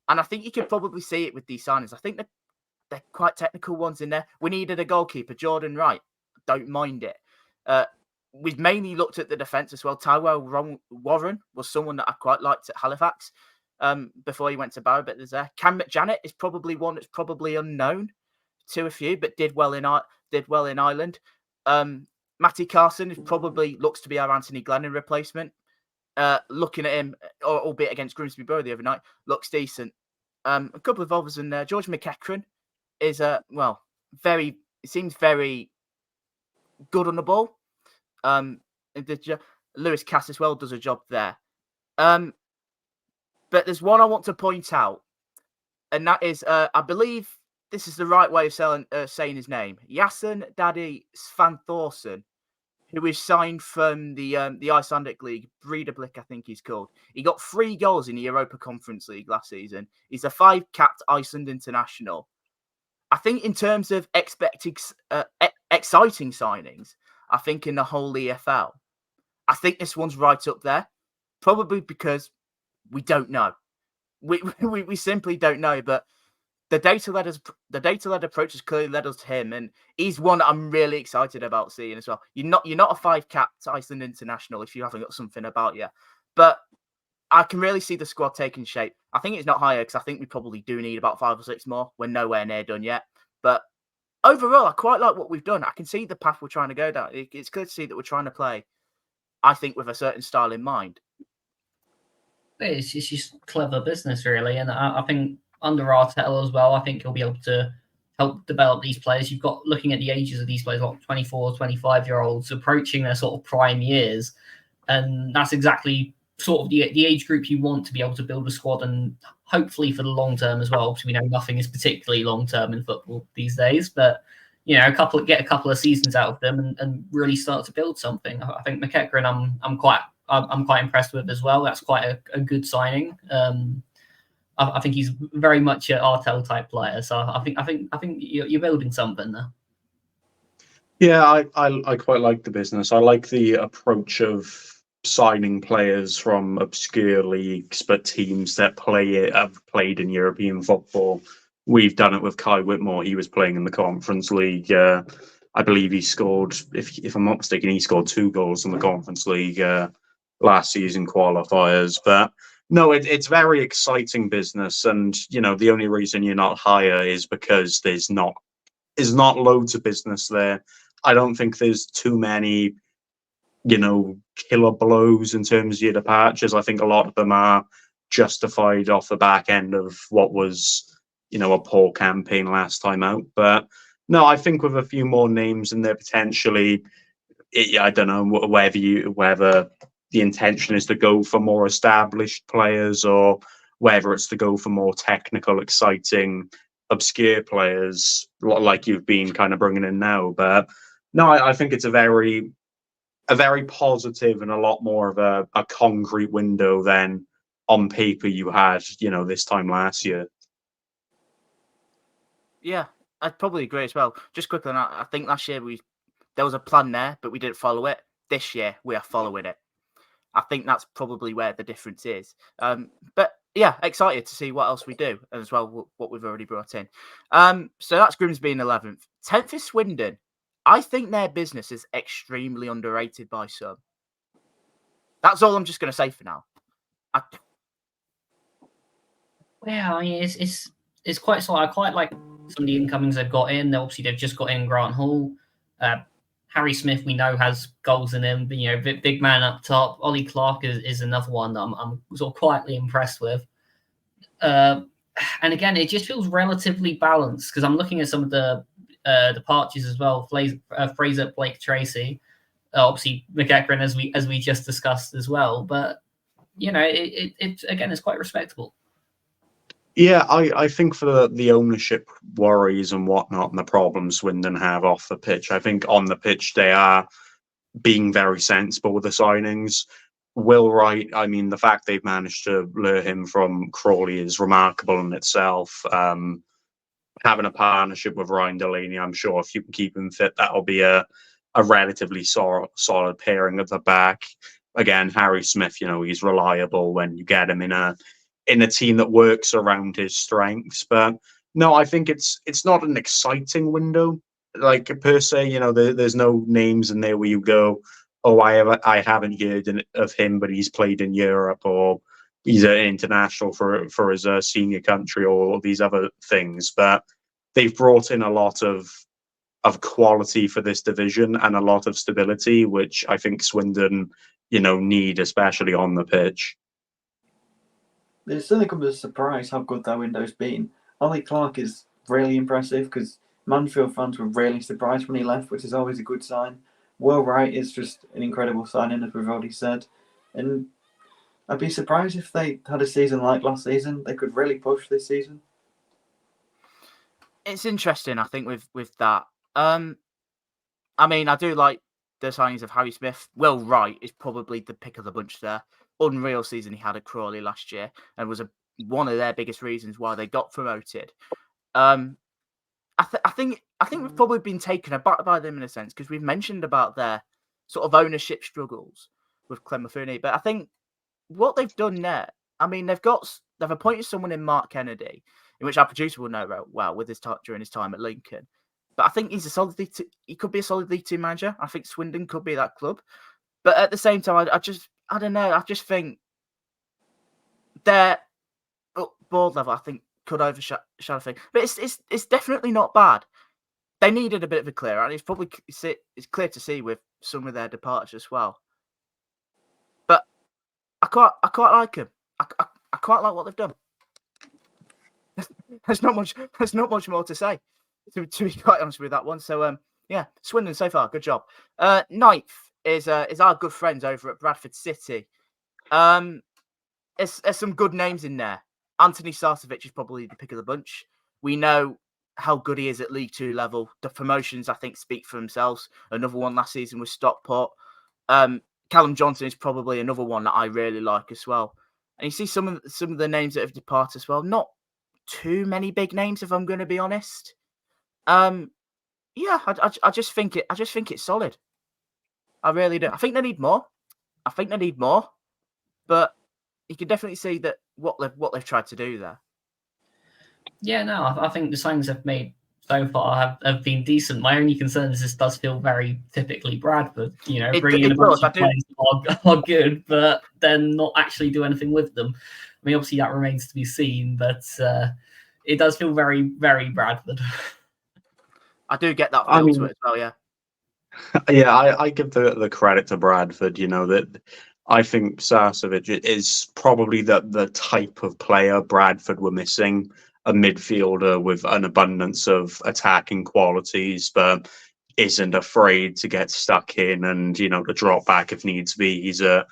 And I think you can probably see it with these signings. I think they're quite technical ones in there. We needed a goalkeeper, Jordan Wright. Don't mind it. We've mainly looked at the defence as well. Tyrell Warren was someone that I quite liked at Halifax before he went to Barrow. But there's Cam McJanet is probably one that's probably unknown to a few, but did well in Ireland. Matty Carson probably looks to be our Anthony Glennon replacement. Looking at him, albeit against Grimsby Borough the other night, looks decent. A couple of others in there. George McEachran is seems very good on the ball. Lewis Cass as well does a job there. But there's one I want to point out, and that is, I believe this is the right way of saying his name, Yasin Daddy Svanthorsen, who is signed from the Icelandic League, Breidablik, I think he's called. He got 3 goals in the Europa Conference League last season. He's a 5-capped Iceland international. I think in terms of exciting signings, I think in the whole EFL, I think this one's right up there. Probably because we don't know. We simply don't know. But the data-led approach has clearly led us to him, and he's one that I'm really excited about seeing as well. You're not a 5-capped Iceland international if you haven't got something about you. But I can really see the squad taking shape. I think it's not higher because I think we probably do need about 5 or 6 more. We're nowhere near done yet. But overall, I quite like what we've done. I can see the path we're trying to go down. It's clear to see that we're trying to play, I think, with a certain style in mind. It's just clever business, really. And I think under Arteta as well, I think he'll be able to help develop these players. You've got, looking at the ages of these players, like 24, 25-year-olds approaching their sort of prime years. And that's exactly sort of the age group you want to be able to build a squad, and hopefully for the long term as well, because we know nothing is particularly long term in football these days. But get a couple of seasons out of them and really start to build something. I think McEachran, I'm quite impressed with as well. That's quite a good signing. I think he's very much an Artel type player. So I think you're building something there. Yeah, I quite like the business. I like the approach of signing players from obscure leagues, but teams that have played in European football. We've done it with Kai Whitmore. He was playing in the Conference League. I believe he scored, if I'm not mistaken, he scored 2 goals in the Conference League last season qualifiers. But no, it's very exciting business, and the only reason you're not higher is because there's not loads of business there. I don't think there's too many, killer blows in terms of your departures. I think a lot of them are justified off the back end of what was, a poor campaign last time out. But no, I think with a few more names in there potentially, I don't know whether the intention is to go for more established players or whether it's to go for more technical, exciting, obscure players like you've been kind of bringing in now. But no, I think it's a very positive and a lot more of a concrete window than on paper you had, this time last year. Yeah, I'd probably agree as well. Just quickly on that, I think last year there was a plan there, but we didn't follow it. This year, we are following it. I think that's probably where the difference is. But yeah, excited to see what else we do, and as well what we've already brought in. So that's Grimsby in 11th. 10th is Swindon. I think their business is extremely underrated by some. That's all I'm just going to say for now. Yeah, I mean, it's quite solid. I quite like some of the incomings they've got in. Obviously, they've just got in Grant Hall. Harry Smith, we know, has goals in him. But, big man up top. Ollie Clark is another one that I'm sort of quietly impressed with. And again, it just feels relatively balanced because I'm looking at some of the departures as well. Fraser, Blake, Tracy, obviously McEachran, as we just discussed as well. But it again, it's quite respectable. Yeah, I think for the ownership worries and whatnot and the problems Swindon have off the pitch, I think on the pitch they are being very sensible with the signings. Will Wright, I mean, the fact they've managed to lure him from Crawley is remarkable in itself. Having a partnership with Ryan Delaney, I'm sure if you can keep him fit, that'll be a relatively solid pairing at the back. Again, Harry Smith, he's reliable when you get him in a team that works around his strengths. But no, I think it's not an exciting window, like per se. There's no names in there where you go, oh, I haven't heard of him, but he's played in Europe or he's an international for his senior country or these other things. But they've brought in a lot of quality for this division and a lot of stability, which I think Swindon, need, especially on the pitch. It certainly comes as a surprise how good that window's been. Ollie Clark is really impressive because Manfield fans were really surprised when he left, which is always a good sign. Will Wright is just an incredible signing, as we've already said. And I'd be surprised if they had a season like last season. They could really push this season. It's interesting, I think, with that. I mean, I do like the signings of Harry Smith. Will Wright is probably the pick of the bunch there. Unreal season he had at Crawley last year and was one of their biggest reasons why they got promoted. I think we've probably been taken aback by them in a sense because we've mentioned about their sort of ownership struggles with Clem Mafouni. But I think what they've done there, I mean, they've appointed someone in Mark Kennedy, in which our producer will know well with during his time at Lincoln. But I think he could be a solid League Two manager. I think Swindon could be that club. But at the same time, I don't know. I just think their board level, I think, could overshadow things. But it's definitely not bad. They needed a bit of a clear, and it's clear to see with some of their departures as well. But I quite like them. I quite like what they've done. There's not much more to say, to be quite honest with that one. So yeah, Swindon so far, good job. 9th is our good friends over at Bradford City. There's some good names in there. Anthony Sarcevic is probably the pick of the bunch. We know how good he is at League Two level. The promotions, I think, speak for themselves. Another one last season was Stockport. Callum Johnson is probably another one that I really like as well. And you see some of the names that have departed as well. Not too many big names, if I'm going to be honest. Yeah, I just think it's solid. I really do. I think they need more. I think they need more, but you can definitely see that what they've tried to do there. Yeah, no, I think the signings they've made so far have been decent. My only concern is this does feel very typically Bradford. Bringing in a bunch of players are good, but then not actually do anything with them. I mean, obviously that remains to be seen, but it does feel very, very Bradford. I do get that feel to it as well, yeah. Yeah, I give the credit to Bradford. That I think Sarcevic is probably the type of player Bradford were missing. A midfielder with an abundance of attacking qualities, but isn't afraid to get stuck in and to drop back if needs be. He's a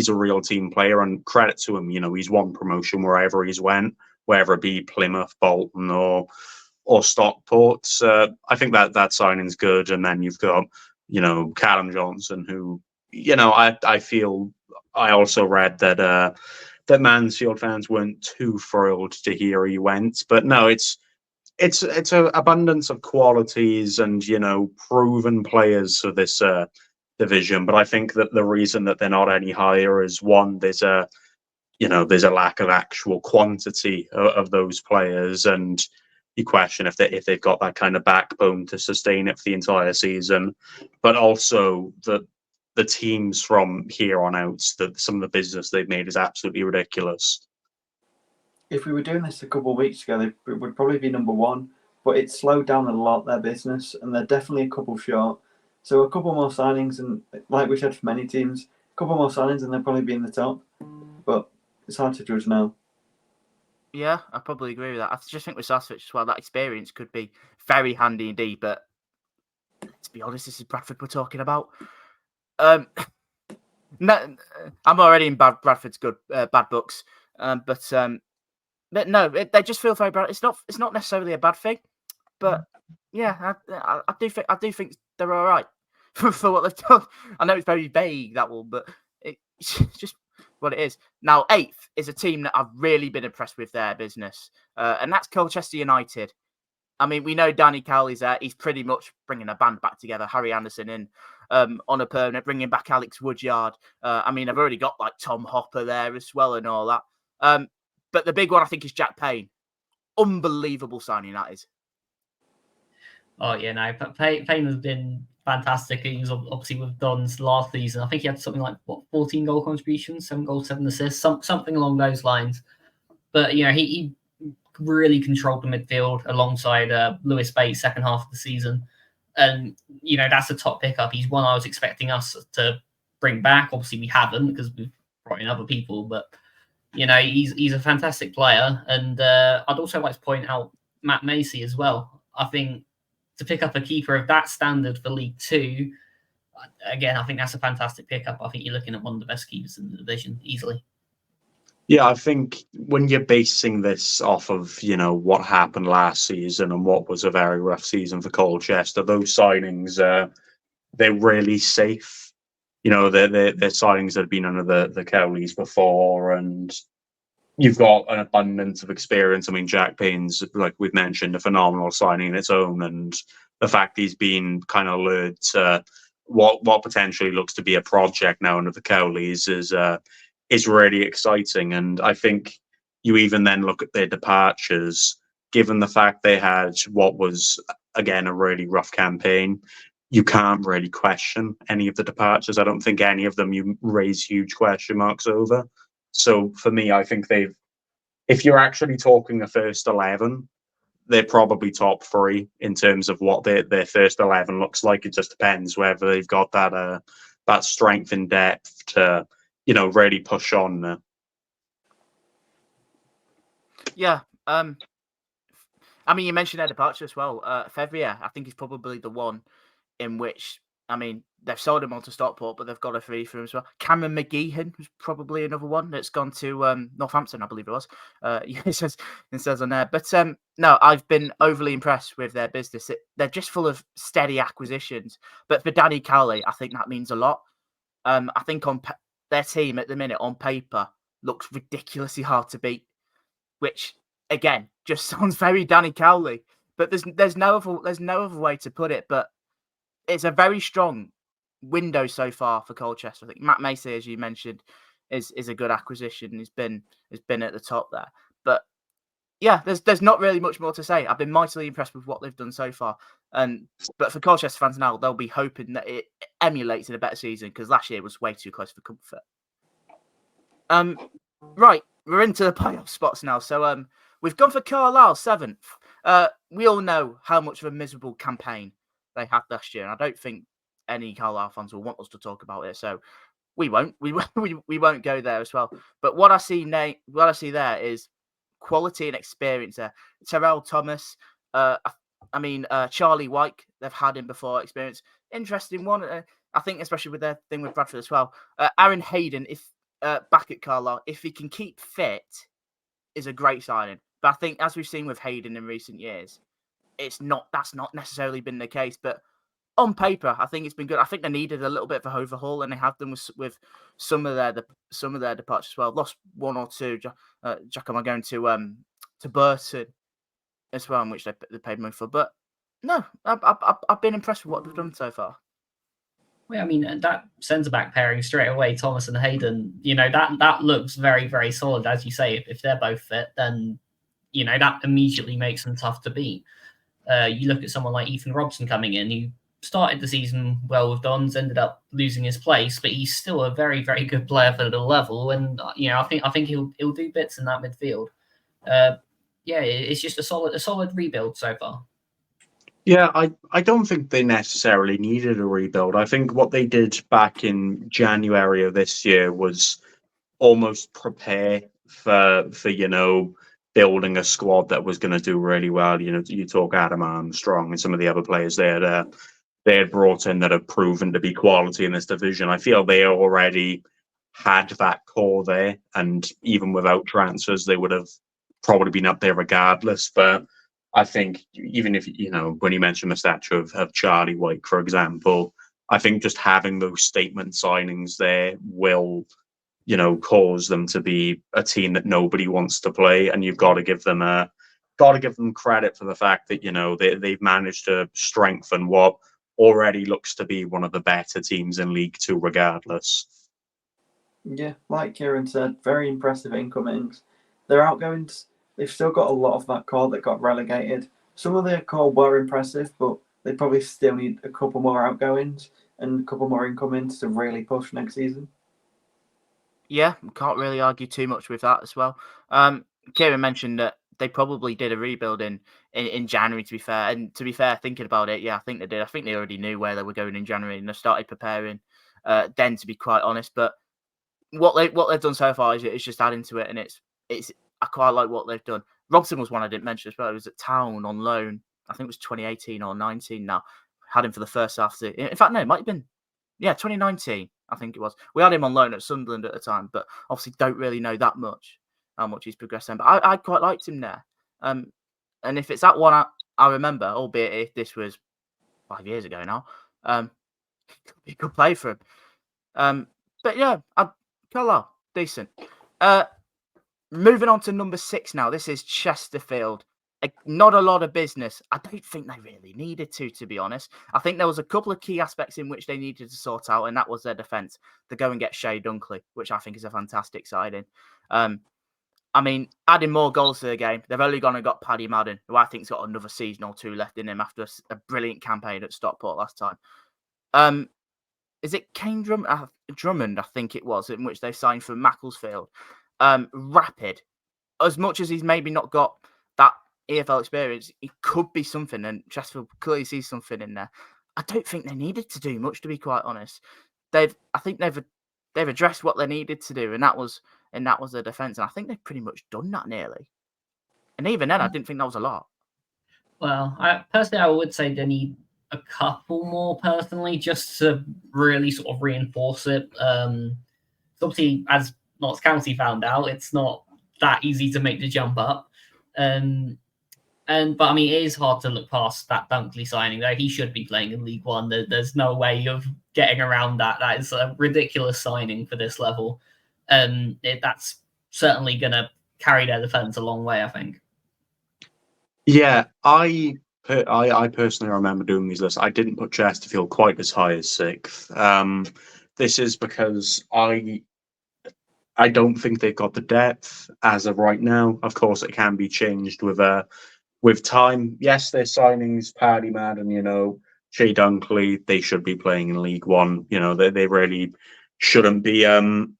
real team player, and credit to him. He's won promotion wherever he's went, whether it be Plymouth, Bolton, or Stockport. I think that signing's good, and then you've got Callum Johnson, who I feel I also read that Mansfield fans weren't too thrilled to hear he went, but no, it's an abundance of qualities and proven players for this division. But I think that the reason that they're not any higher is, one, there's a lack of actual quantity of those players, and you question if they've got that kind of backbone to sustain it for the entire season. But also the teams from here on out, some of the business they've made is absolutely ridiculous. If we were doing this a couple of weeks ago, it would probably be number one, but it's slowed down a lot, their business, and they're definitely a couple short. So a couple more signings, and like we said for many teams, a couple more signings and they'll probably be in the top. But it's hard to judge now. Yeah, I probably agree with that. I just think with Sarcevic as well, that experience could be very handy indeed. But to be honest, this is Bradford we're talking about. No, I'm already in Bradford's bad books. But no, they just feel very bad. It's not necessarily a bad thing, but yeah, I do think they're all right for what they've done. I know it's very vague, that one, but it's just what it is. Now, 8th is a team that I've really been impressed with their business, and that's Colchester United. I mean, we know Danny Cowley's there. He's pretty much bringing a band back together. Harry Anderson in on a permanent, bringing back Alex Woodyard. I mean, I've already got like Tom Hopper there as well and all that. But the big one, I think, is Jack Payne. Unbelievable signing that is. Oh, yeah, no. Payne has been fantastic. He was obviously with Don's last season. I think he had something like, 14 goal contributions, 7 goals, 7 assists, something along those lines. But, he really controlled the midfield alongside Lewis Bates second half of the season. And, that's a top pickup. He's one I was expecting us to bring back. Obviously, we haven't because we've brought in other people, but he's a fantastic player. And I'd also like to point out Matt Macy as well. I think to pick up a keeper of that standard for League Two, again, I think that's a fantastic pickup. I think you're looking at one of the best keepers in the division easily. Yeah, I think when you're basing this off of, what happened last season and what was a very rough season for Colchester, those signings, they're really safe. They're signings that have been under the Cowleys before, and you've got an abundance of experience. I mean, Jack Payne's, like we've mentioned, a phenomenal signing in its own, and the fact he's been kind of lured to what potentially looks to be a project now under the Cowleys is really exciting. And I think you even then look at their departures, given the fact they had what was, again, a really rough campaign. You can't really question any of the departures. I don't think any of them you raise huge question marks over. So for me, I think if you're actually talking a first 11, they're probably top 3 in terms of what their first 11 looks like. It just depends whether they've got that strength and depth to, really push on. Yeah. I mean, you mentioned their departure as well. Fevrier, I think, is probably the one in which, I mean, they've sold him on to Stockport, but they've got a fee for him as well. Cameron McGeehan was probably another one that's gone to Northampton, I believe it was. It says on there. But no, I've been overly impressed with their business. They're just full of steady acquisitions. But for Danny Cowley, I think that means a lot. I think their team at the minute on paper looks ridiculously hard to beat, which again just sounds very Danny Cowley. But there's no other way to put it. But it's a very strong window so far for Colchester. I think Matt Macy, as you mentioned, is a good acquisition. He's been at the top there. But yeah, there's not really much more to say. I've been mightily impressed with what they've done so far. But for Colchester fans now, they'll be hoping that it emulates in a better season, because last year was way too close for comfort. Right, we're into the playoff spots now. So we've gone for Carlisle 7th. We all know how much of a miserable campaign they had last year, and I don't think any Carlisle fans will want us to talk about it. So we won't. We won't go there as well. But what I see there is quality and experience there. Terrell Thomas, Charlie White, they've had him before, experience. Interesting one. I think especially with their thing with Bradford as well. Aaron Hayden, if back at Carlisle, if he can keep fit, is a great signing. But I think, as we've seen with Hayden in recent years, that's not necessarily been the case. But on paper, I think it's been good. I think they needed a little bit of an overhaul, and they have them with some of their departures as well. Lost one or two. Giacomo going to Burton as well, in which they paid money for. But no, I've been impressed with what they've done so far. Well, I mean, that centre-back pairing straight away, Thomas and Hayden, that looks very, very solid. As you say, if they're both fit, then, that immediately makes them tough to beat. You look at someone like Ethan Robson coming in, who started the season well with Dons, ended up losing his place, but he's still a very, very good player for the level. And, I think he'll do bits in that midfield. It's just a solid rebuild so far. Yeah, I don't think they necessarily needed a rebuild. I think what they did back in January of this year was almost prepare for building a squad that was going to do really well. You talk Adam Armstrong and some of the other players they had brought in that have proven to be quality in this division. I feel they already had that core there, and even without transfers, they would have probably been up there regardless. But I think even if, when you mentioned the stature of Charlie White, for example, I think just having those statement signings there will, cause them to be a team that nobody wants to play. And you've got to give them credit for the fact that, they've managed to strengthen what already looks to be one of the better teams in League Two regardless. Yeah, like Kieron said, very impressive incomings. Their outgoings, they've still got a lot of that core that got relegated. Some of their core were impressive, but they probably still need a couple more outgoings and a couple more incomings to really push next season. Yeah, can't really argue too much with that as well. Kieron mentioned that they probably did a rebuild in January, to be fair. And to be fair, thinking about it, yeah, I think they did. I think they already knew where they were going in January, and they started preparing then, to be quite honest. But what they've done so far is just adding to it, and it's I quite like what they've done. Robson was one I didn't mention as well. He was at Town on loan. I think it was 2018 or 19 now. Had him for the first half. In fact, no, it might have been, 2019, I think it was. We had him on loan at Sunderland at the time, but obviously don't really know that much, how much he's progressed then. But I quite liked him there. And if it's that one I remember, albeit if this was 5 years ago now, he could play for him. But yeah, Carlisle, decent. Moving on to number 6 now. This is Chesterfield. Not a lot of business. I don't think they really needed to be honest. I think there was a couple of key aspects in which they needed to sort out, and that was their defence. To go and get Shea Dunkley, which I think is a fantastic signing. Adding more goals to the game. They've only gone and got Paddy Madden, who I think's got another season or two left in him after a brilliant campaign at Stockport last time. Is it Kane Drummond? I think it was, in which they signed for Macclesfield. Rapid. As much as he's maybe not got that EFL experience, he could be something, and Chesterfield clearly sees something in there. I don't think they needed to do much, to be quite honest. I think they've addressed what they needed to do, and that was their defence. And I think they've pretty much done that nearly. And even then, I didn't think that was a lot. Well, I would say they need a couple more personally, just to really sort of reinforce it. Obviously, as Notts County found out, it's not that easy to make the jump up. But it is hard to look past that Dunkley signing though. He should be playing in League One. There's no way of getting around that. That is a ridiculous signing for this level. That's certainly going to carry their defence a long way, I think. Yeah, I I personally remember doing these lists. I didn't put Chesterfield quite as high as 6th. This is because I don't think they've got the depth as of right now. Of course, it can be changed with time. Yes, their signings, Paddy Madden, Shea Dunkley, they should be playing in League One. They really shouldn't be in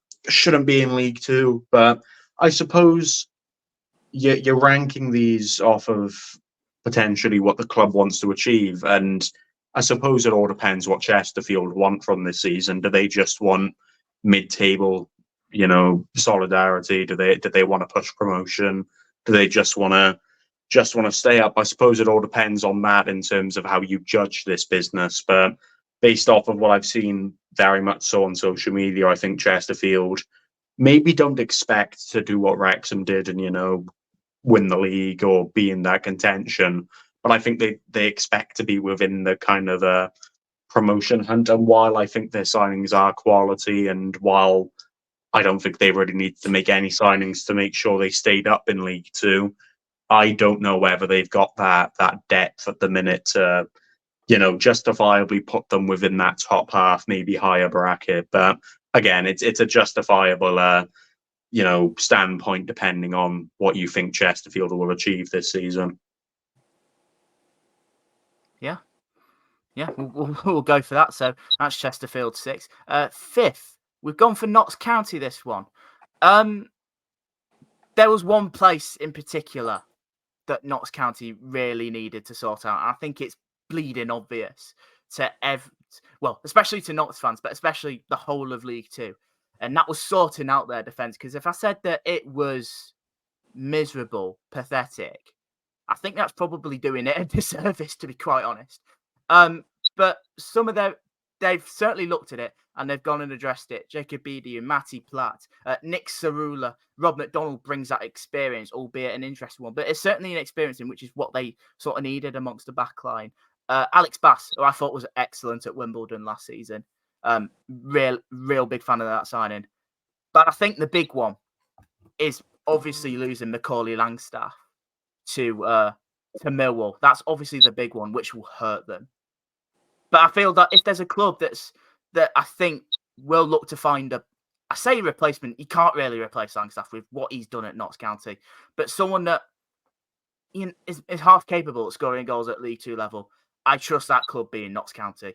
League Two. But I suppose you're ranking these off of potentially what the club wants to achieve, and I suppose it all depends what Chesterfield want from this season. Do they just want mid-table, solidarity? Do they want to push promotion? Do they just want to stay up? I suppose it all depends on that in terms of how you judge this business. But based off of what I've seen, very much so on social media, I think Chesterfield maybe don't expect to do what Wrexham did and win the league or be in that contention. But I think they expect to be within the kind of the promotion hunt. And while I think their signings are quality, and while I don't think they really need to make any signings to make sure they stayed up in League Two, I don't know whether they've got that depth at the minute to, justifiably put them within that top half, maybe higher bracket. But again, it's a justifiable, standpoint depending on what you think Chesterfield will achieve this season. Yeah, we'll go for that. So that's Chesterfield 6. 5th, we've gone for Notts County this one. There was one place in particular that Notts County really needed to sort out. I think it's bleeding obvious to especially to Notts fans, but especially the whole of League Two. And that was sorting out their defence. Because if I said that it was miserable, pathetic, I think that's probably doing it a disservice, to be quite honest. But they've certainly looked at it and they've gone and addressed it. Jacob Beattie and Matty Platt, Nick Cerula, Rob McDonald brings that experience, albeit an interesting one, but it's certainly an experience in which is what they sort of needed amongst the back line. Alex Bass, who I thought was excellent at Wimbledon last season. Real big fan of that signing. But I think the big one is obviously losing Macaulay Langstaff to Millwall. That's obviously the big one, which will hurt them. But I feel that if there's a club that I think will look to find I say replacement, you can't really replace Langstaff with what he's done at Notts County, but someone that is half capable of scoring goals at League Two level, I trust that club being Notts County.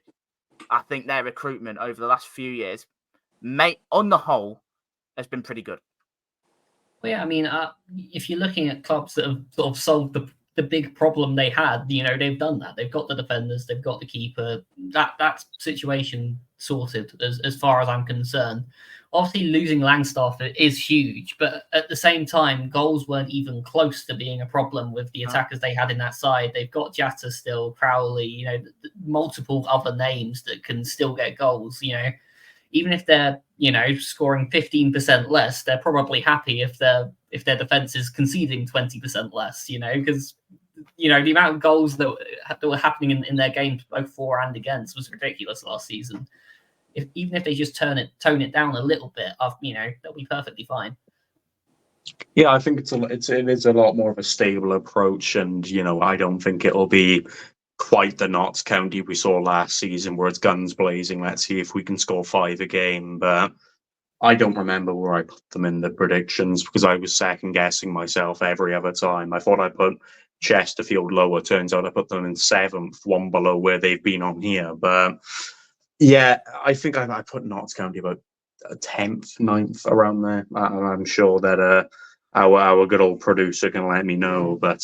I think their recruitment over the last few years, on the whole, has been pretty good. Well, yeah, I mean, if you're looking at clubs that have sort of solved the big problem they had, they've done that. They've got the defenders, they've got the keeper. That situation sorted as far as I'm concerned. Obviously, losing Langstaff is huge, but at the same time, goals weren't even close to being a problem with the attackers they had in that side. They've got Jatta still, Crowley, multiple other names that can still get goals. Even if they're scoring 15% less, they're probably happy if their defense is conceding 20% less. Because the amount of goals that were happening in their games both for and against was ridiculous last season. Even if they just tone it down a little bit, they'll be perfectly fine. Yeah, I think it is a lot more of a stable approach, and I don't think it'll be quite the Notts County we saw last season, where it's guns blazing. Let's see if we can score 5 a game. But I don't remember where I put them in the predictions because I was second guessing myself every other time. I thought I put Chesterfield lower. Turns out I put them in 7th, one below where they've been on here. But yeah, I think I put Notts County about 10th, 9th, around there. I'm sure that our good old producer can let me know. But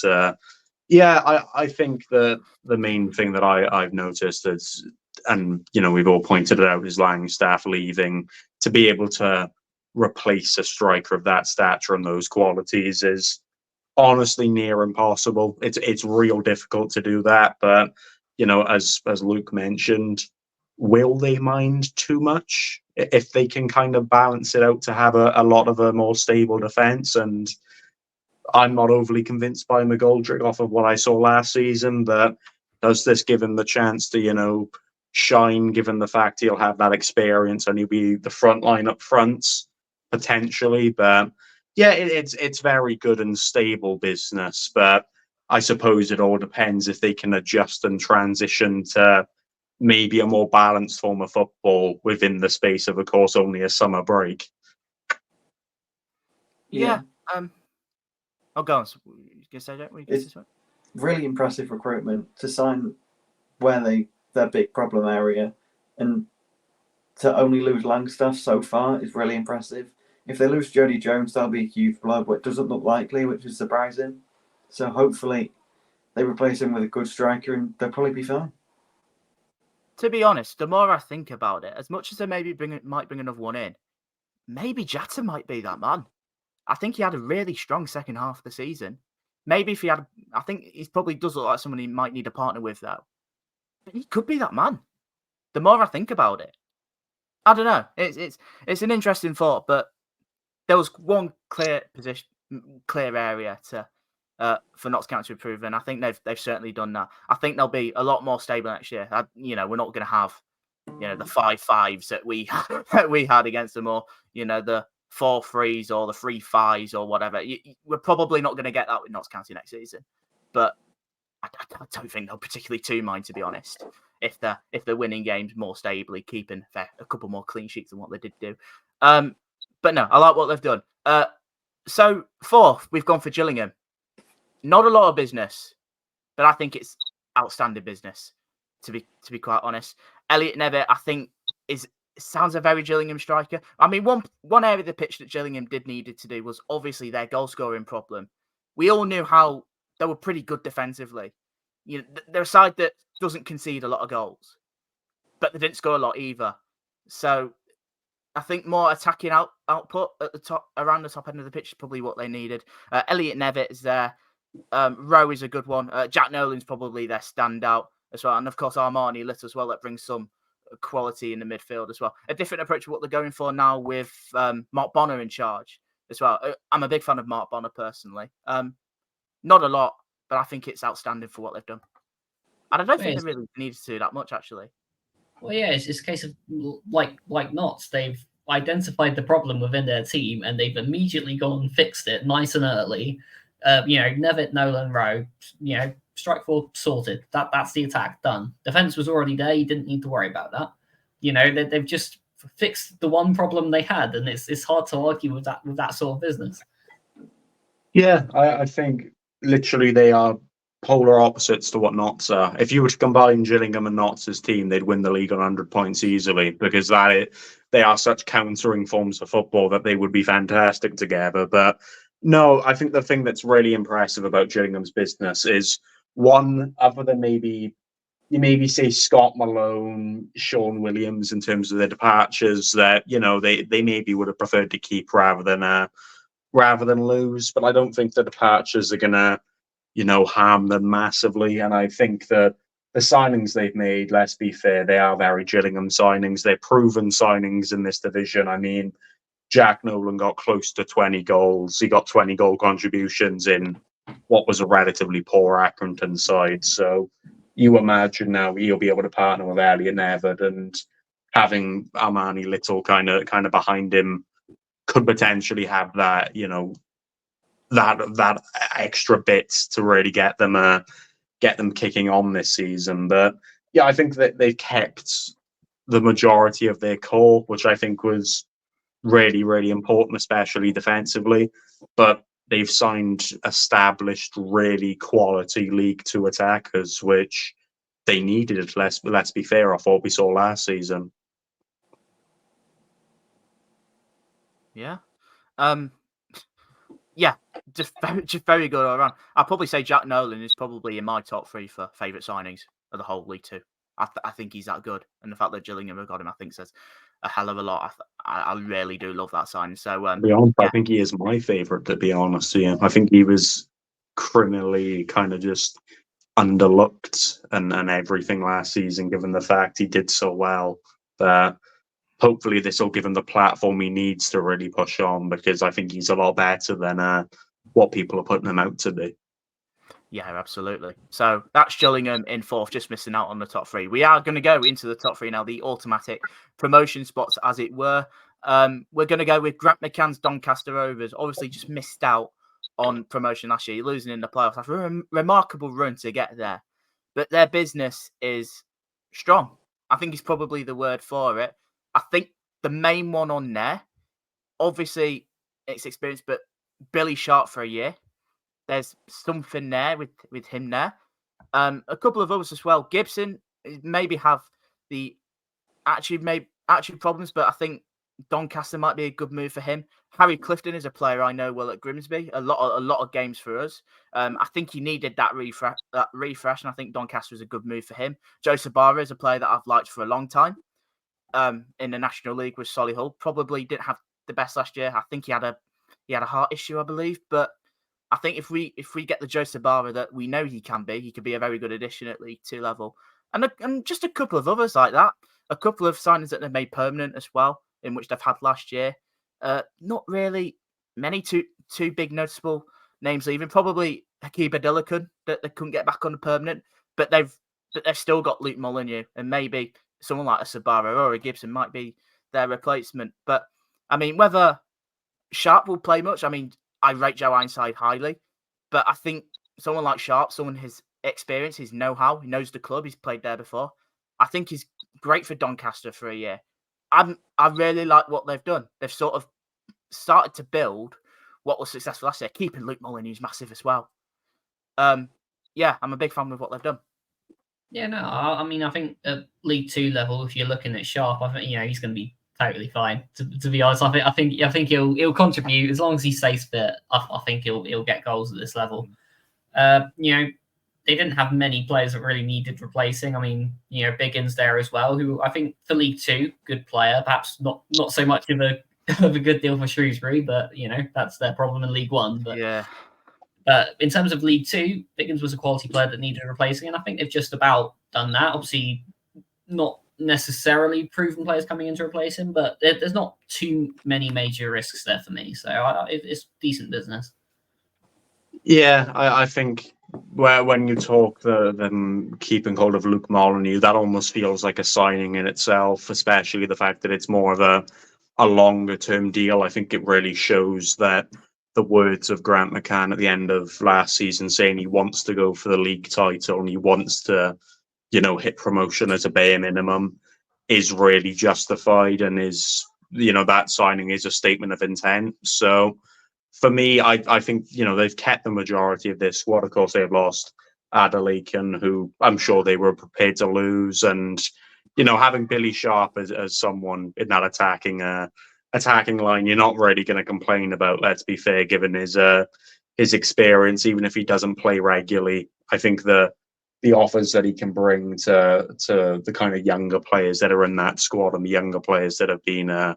yeah, I think that the main thing that I've noticed is, and we've all pointed it out, is Langstaff leaving. To be able to replace a striker of that stature and those qualities is honestly near impossible. It's real difficult to do that. But as Luke mentioned, will they mind too much if they can kind of balance it out to have a lot of a more stable defence? And I'm not overly convinced by McGoldrick off of what I saw last season. But does this give him the chance to shine, given the fact he'll have that experience and he'll be the front line up front potentially? But yeah, it's very good and stable business. But I suppose it all depends if they can adjust and transition to maybe a more balanced form of football within the space of course, only a summer break. Yeah. I'll go on. You can say that. It's really impressive recruitment to sign where their big problem area, and to only lose Langstaff so far is really impressive. If they lose Jody Jones, that'll be a huge blow, but it doesn't look likely, which is surprising. So hopefully they replace him with a good striker and they'll probably be fine. To be honest, the more I think about it, as much as they might bring another one in, maybe Jatta might be that man. I think he had a really strong second half of the season. Maybe if he had, I think he probably does look like someone he might need a partner with, though. But he could be that man. The more I think about it, I don't know. It's an interesting thought, but there was one clear area for Notts County to improve, and I think they've certainly done that. I think they'll be a lot more stable next year. We're not going to have the 5-5s that we had against them, or the 4-3s or the 3-5s or whatever. We're probably not going to get that with Notts County next season, but I don't think they'll particularly too mind, to be honest. If they're winning games more stably, keeping a couple more clean sheets than what they did do. But no, I like what they've done. So fourth, we've gone for Gillingham. Not a lot of business, but I think it's outstanding business, to be quite honest. Elliot Nevitt, I think, sounds a very Gillingham striker. I mean, one area of the pitch that Gillingham needed to do was obviously their goal scoring problem. We all knew how they were pretty good defensively. They're a side that doesn't concede a lot of goals, but they didn't score a lot either. So I think more attacking output at the top, around the top end of the pitch, is probably what they needed. Elliot Nevitt is there. Rowe is a good one. Jack Nolan's probably their standout as well, and of course Armani Little as well. That brings some quality in the midfield as well. A different approach to what they're going for now with Mark Bonner in charge as well. I'm a big fan of Mark Bonner personally. Not a lot, but I think it's outstanding for what they've done. And I don't think they really needed to do that much, actually. Well, yeah, it's a case of like Notts. They've identified the problem within their team and they've immediately gone and fixed it nice and early. Nevitt, Nolan, Rowe, strike four sorted. That's the attack done. Defense was already there. You didn't need to worry about that. They've just fixed the one problem they had, and it's hard to argue with that sort of business. Yeah, I think literally they are polar opposites to what Notts are. If you were to combine Gillingham and Notts' team, they'd win the league on 100 points easily, because they are such countering forms of football that they would be fantastic together. But no, I think the thing that's really impressive about Gillingham's business is, one, other than maybe say Scott Malone, Sean Williams, in terms of their departures, that they maybe would have preferred to keep rather than lose. But I don't think the departures are gonna harm them massively. And I think that the signings they've made, let's be fair, they are very Gillingham signings. They're proven signings in this division. I mean, Jack Nolan got close to 20 goals. He got 20 goal contributions in what was a relatively poor Accrington side. So you imagine now he'll be able to partner with Elliot Nevitt, and having Armani Little kind of behind him could potentially have that, that extra bits to really get them kicking on this season. But yeah, I think that they've kept the majority of their core, which I think was really, really important, especially defensively. But they've signed established, really quality League Two attackers, which they needed. Let's be fair, off what we saw last season. Yeah. Yeah, just very good all around. I'd probably say Jack Nolan is probably in my top 3 for favourite signings of the whole League Two. I think he's that good, and the fact that Gillingham have got him, I think, says a hell of a lot. I really do love that signing. So, to be honest, yeah. I think he is my favourite, to be honest. Yeah, I think he was criminally kind of just underlooked and everything last season, given the fact he did so well. But hopefully this will give him the platform he needs to really push on, because I think he's a lot better than what people are putting him out to be. Yeah, absolutely. So that's Gillingham in 4th, just missing out on the top 3. We are going to go into the top 3 now, the automatic promotion spots, as it were. We're going to go with Grant McCann's Doncaster Rovers. Obviously just missed out on promotion last year. You're losing in the playoffs after a remarkable run to get there. But their business is strong. I think is probably the word for it. I think the main one on there, obviously, it's experience, but Billy Sharp for a year. There's something there with him there. A couple of others as well. Gibson maybe have the actually problems, but I think Doncaster might be a good move for him. Harry Clifton is a player I know well at Grimsby. A lot of games for us. I think he needed that refresh, and I think Doncaster is a good move for him. Joe Sabara is a player that I've liked for a long time. In the National League with Solihull, probably didn't have the best last year. I think he had a heart issue, I believe. But I think if we get the Joe Sabara that we know he could be a very good addition at League 2 level. And just a couple of others like that. A couple of signings that they've made permanent as well, in which they've had last year. Not really many too big noticeable names leaving. Probably Hakiba Dillikun that they couldn't get back on the permanent, but they've still got Luke Molyneux, and maybe someone like a Sabara or a Gibson might be their replacement. But I mean, whether Sharp will play much, I mean, I rate Joe Ironside highly, but I think someone like Sharp, someone his experience, his know-how, he knows the club, he's played there before. I think he's great for Doncaster for a year. I really like what they've done. They've sort of started to build what was successful last year. Keeping Luke Molyneux is massive as well. Yeah, I'm a big fan of what they've done. Yeah, no, I mean, I think at League 2 level, if you're looking at Sharp, I think he's going to be totally fine. To be honest, I think he'll contribute as long as he stays fit. I think he'll get goals at this level. They didn't have many players that really needed replacing. I mean, Biggins there as well, who I think for League 2, good player. Perhaps not so much of a good deal for Shrewsbury, but that's their problem in League 1. But yeah. In terms of League 2, Biggins was a quality player that needed replacing, and I think they've just about done that. Obviously, not necessarily proven players coming in to replace him, but there's not too many major risks there for me. So it's decent business. Yeah, I think when you talk them keeping hold of Luke Molyneux, that almost feels like a signing in itself, especially the fact that it's more of a longer term deal. I think it really shows that the words of Grant McCann at the end of last season saying he wants to go for the league title and he wants to, hit promotion as a bare minimum is really justified, and is, that signing is a statement of intent. So for me, I think, they've kept the majority of this squad. Of course, they've lost Adelakan, who I'm sure they were prepared to lose. And, having Billy Sharp as someone in that attacking line, you're not really going to complain about, let's be fair, given his experience, even if he doesn't play regularly. I think the offers that he can bring to the kind of younger players that are in that squad and the younger players that have been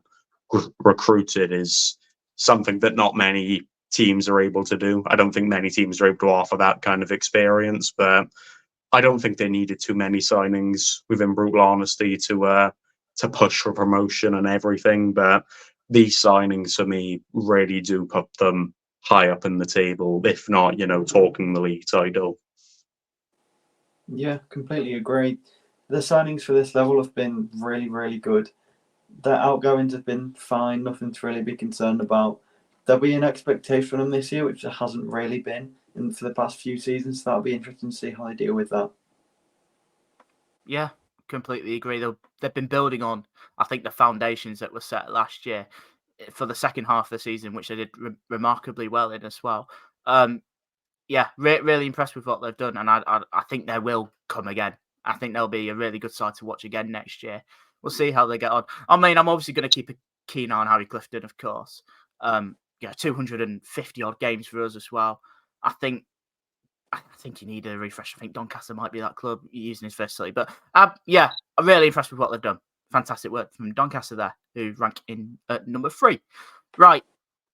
recruited is something that not many teams are able to do. I don't think many teams are able to offer that kind of experience, but I don't think they needed too many signings, within brutal honesty, to push for promotion and everything. But these signings for me really do put them high up in the table, if not, talking the league title. Yeah, completely agree. The signings for this level have been really, really good. Their outgoings have been fine, nothing to really be concerned about. There'll be an expectation from them this year, which there hasn't really been for the past few seasons. So that'll be interesting to see how they deal with that. Yeah, completely agree. They've been building on, I think, the foundations that were set last year for the second half of the season, which they did remarkably well in as well. Really impressed with what they've done, and I think they will come again. I think they'll be a really good side to watch again next year. We'll see how they get on. I mean, I'm obviously going to keep a keen eye on Harry Clifton, of course. 250 odd games for us as well. I think you need a refresh. I think Doncaster might be that club using his facility. But I'm really impressed with what they've done. Fantastic work from Doncaster there, who rank in at number 3. Right.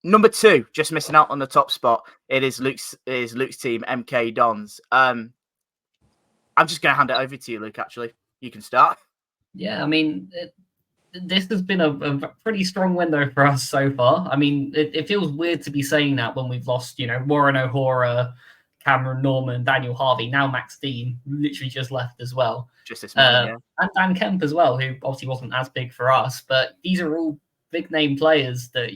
Number 2, just missing out on the top spot. It is Luke's team, MK Dons. I'm just going to hand it over to you, Luke, actually. You can start. Yeah, I mean, this has been a pretty strong window for us so far. I mean, it feels weird to be saying that when we've lost, Warren O'Hara, Cameron Norman, Daniel Harvey, now Max Dean, literally just left as well. Just this morning, And Dan Kemp as well, who obviously wasn't as big for us. But these are all big-name players that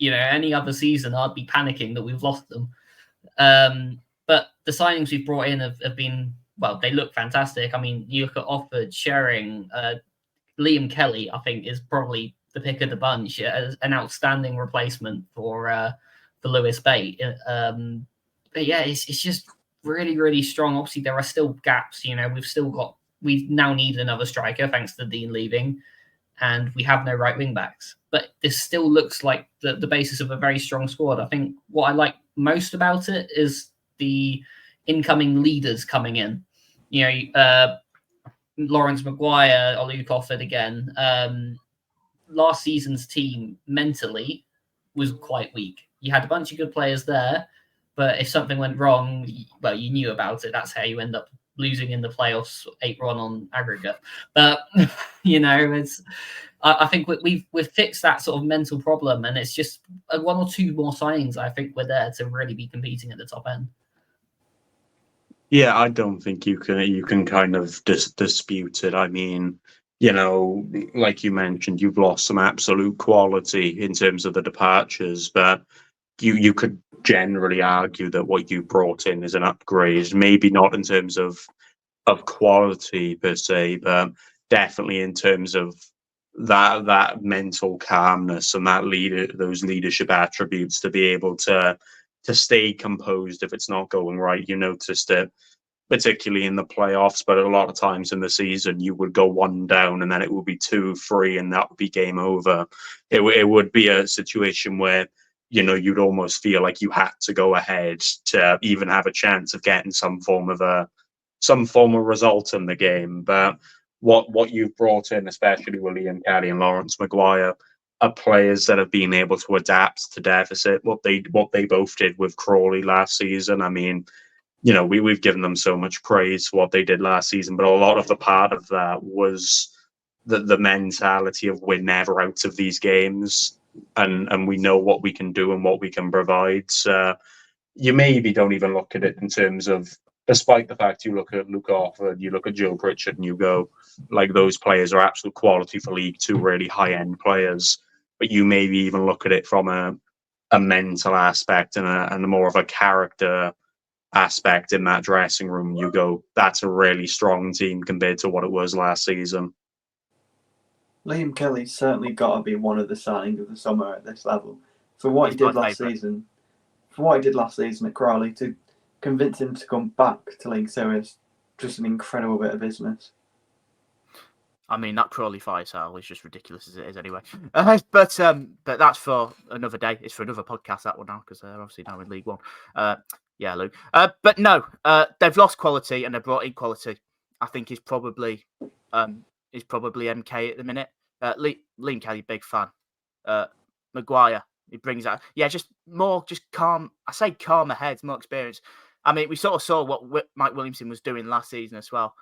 any other season, I'd be panicking that we've lost them. But the signings we've brought in have been, well, they look fantastic. I mean, you look at Offord, Shering, Liam Kelly, I think, is probably the pick of the bunch as an outstanding replacement for Lewis Bate. But yeah, it's just really, really strong. Obviously, there are still gaps. We now need another striker thanks to Dean leaving, and we have no right wing backs. But this still looks like the basis of a very strong squad. I think what I like most about it is the incoming leaders coming in. Lawrence Maguire or Luke Offord again. Last season's team mentally was quite weak. You had a bunch of good players there, but if something went wrong, well, you knew about it. That's how you end up losing in the playoffs 8-1 on aggregate. But I think we've fixed that sort of mental problem, and it's just one or two more signings. I think we're there to really be competing at the top end. Yeah, I don't think you can kind of dispute it. I mean, like you mentioned, you've lost some absolute quality in terms of the departures, but you could generally argue that what you brought in is an upgrade. Maybe not in terms of quality per se, but definitely in terms of that mental calmness and those leadership attributes to be able to stay composed if it's not going right. You noticed it particularly in the playoffs, but a lot of times in the season you would go 1 down and then it would be 2-3 and that would be game over. It would be a situation where you'd almost feel like you had to go ahead to even have a chance of getting some form of result in the game. But what you've brought in, especially with Liam Kelly and Lawrence Maguire, are players that have been able to adapt to deficit. What they both did with Crawley last season. I mean, we've given them so much praise for what they did last season, but a lot of the part of that was the mentality of we're never out of these games, and we know what we can do and what we can provide. So you maybe don't even look at it in terms of, despite the fact you look at Luke Offord, you look at Joe Pritchard, and you go, like, those players are absolute quality for League Two, really high-end players. But you maybe even look at it from a mental aspect and a more of a character aspect in that dressing room. You go, that's a really strong team compared to what it was last season. Liam Kelly's certainly got to be one of the signings of the summer at this level. For what he did last season at Crawley, to convince him to come back to League Two is just an incredible bit of business. I mean, that Crawley fire sale is just ridiculous as it is anyway. But that's for another day. It's for another podcast, that one now, because they're obviously now in League One. Yeah, Luke. But no, they've lost quality and they've brought in quality. I think he's probably MK at the minute. Liam Kelly, big fan. Maguire, he brings out, just calm. I say calmer heads, more experience. I mean, we sort of saw what Mike Williamson was doing last season as well.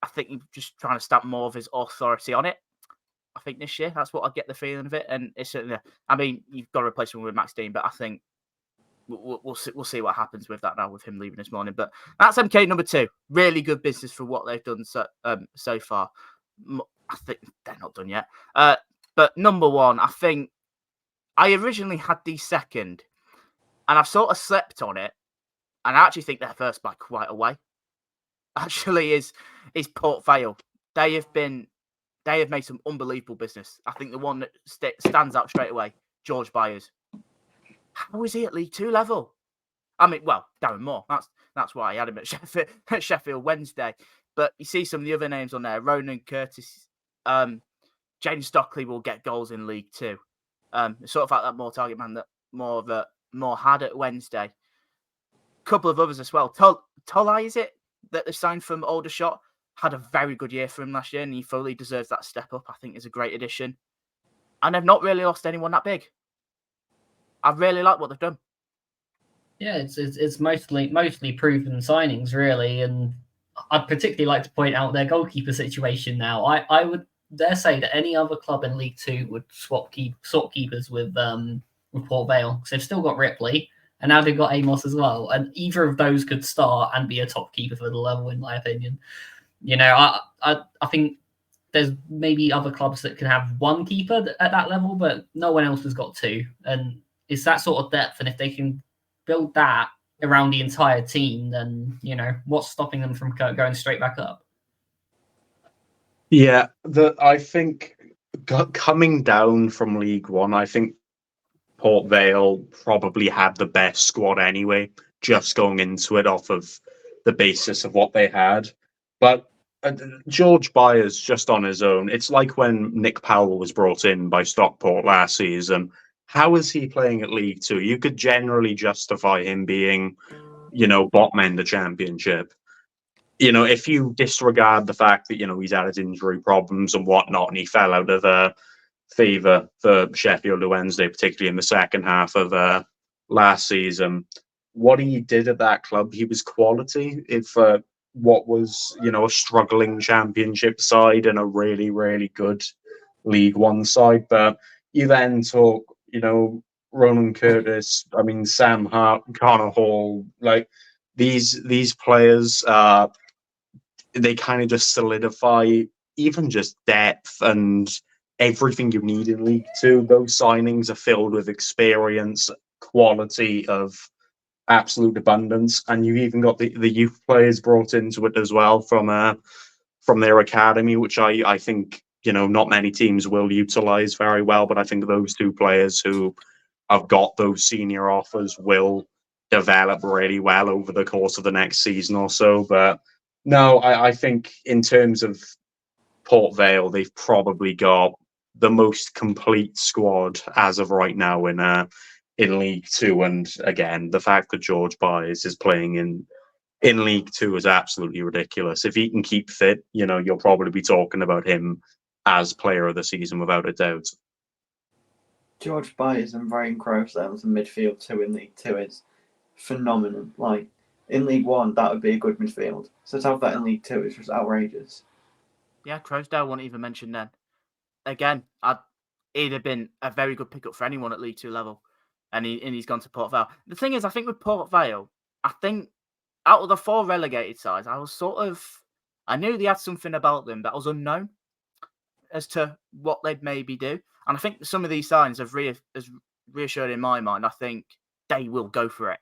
I think he's just trying to stamp more of his authority on it. I think this year, that's what I get the feeling of it. And it's certainly, I mean, you've got to replace him with Max Dean, but I think we'll see what happens with that now with him leaving this morning. But that's MK number 2. Really good business for what they've done so far. I think they're not done yet. But number 1, I think I originally had the second, and I've sort of slept on it. And I actually think they're first by quite a way. Actually, is Port Vale. They have made some unbelievable business. I think the one that stands out straight away, George Byers. How is he at League Two level? I mean, well, Darren Moore. That's why I had him at Sheffield Wednesday. But you see some of the other names on there. Ronan Curtis, James Stockley will get goals in League Two. Sort of like that more target man that more had at Wednesday. A couple of others as well. Tolai, is it, that they signed from Aldershot? Had a very good year for him last year, and he fully deserves that step up. I think is a great addition. And they've not really lost anyone that big. I really like what they've done. Yeah, it's mostly proven signings, really, and I'd particularly like to point out their goalkeeper situation now. I would dare say that any other club in League Two would swap keepers with Port Vale, because they've still got Ripley, and now they've got Amos as well, and either of those could start and be a top keeper for the level, in my opinion. I think there's maybe other clubs that can have one keeper at that level, but no one else has got two. And it's that sort of depth. And if they can build that around the entire team, then, what's stopping them from going straight back up? Yeah, I think coming down from League One, I think Port Vale probably had the best squad anyway, just going into it off of the basis of what they had. But George Byers just on his own, it's like when Nick Powell was brought in by Stockport last season. How is he playing at League Two? You could generally justify him being, bottom end of Championship. If you disregard the fact that, he's had his injury problems and whatnot, and he fell out of favour for Sheffield Wednesday, particularly in the second half of last season. What he did at that club, he was quality. If what was, a struggling Championship side and a really, really good League One side. But you then talk, Ronan Curtis, Sam Hart, Connor Hall, like these players, they kind of just solidify even just depth and everything you need in League Two. Those signings are filled with experience, quality of absolute abundance, and you've even got the youth players brought into it as well from their academy, which I think not many teams will utilize very well. But I think those two players who have got those senior offers will develop really well over the course of the next season or so. But no, I think in terms of Port Vale, they've probably got the most complete squad as of right now in League Two. And again, the fact that George Byers is playing in League Two is absolutely ridiculous. If he can keep fit, you'll probably be talking about him as player of the season without a doubt. George Byers and Ryan Gross there as a midfield two in League Two is phenomenal. Like in League One, that would be a good midfield. So to have that in League Two is just outrageous. Yeah, Crowsdale wasn't even mentioned then. Again, he'd have been a very good pickup for anyone at League Two level. And he's gone to Port Vale. The thing is, I think with Port Vale, I think out of the 4 relegated sides, I knew they had something about them that was unknown as to what they'd maybe do. And I think some of these signs have reassured in my mind. I think they will go for it.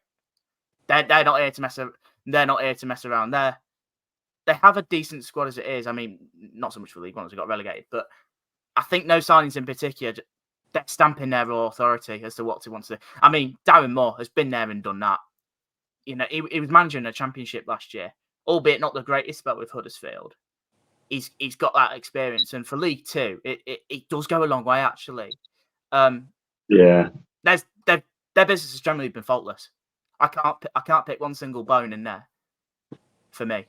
They're not here to mess around. They're not here to mess around. They have a decent squad as it is. I mean, not so much for League One as they got relegated, but I think no signings in particular, they're stamping their authority as to what they want to do. I mean, Darren Moore has been there and done that. He was managing a Championship last year, albeit not the greatest spell with Huddersfield. He's got that experience, and for League Two, it does go a long way actually. Yeah, their business has generally been faultless. I can't pick one single bone in there for me.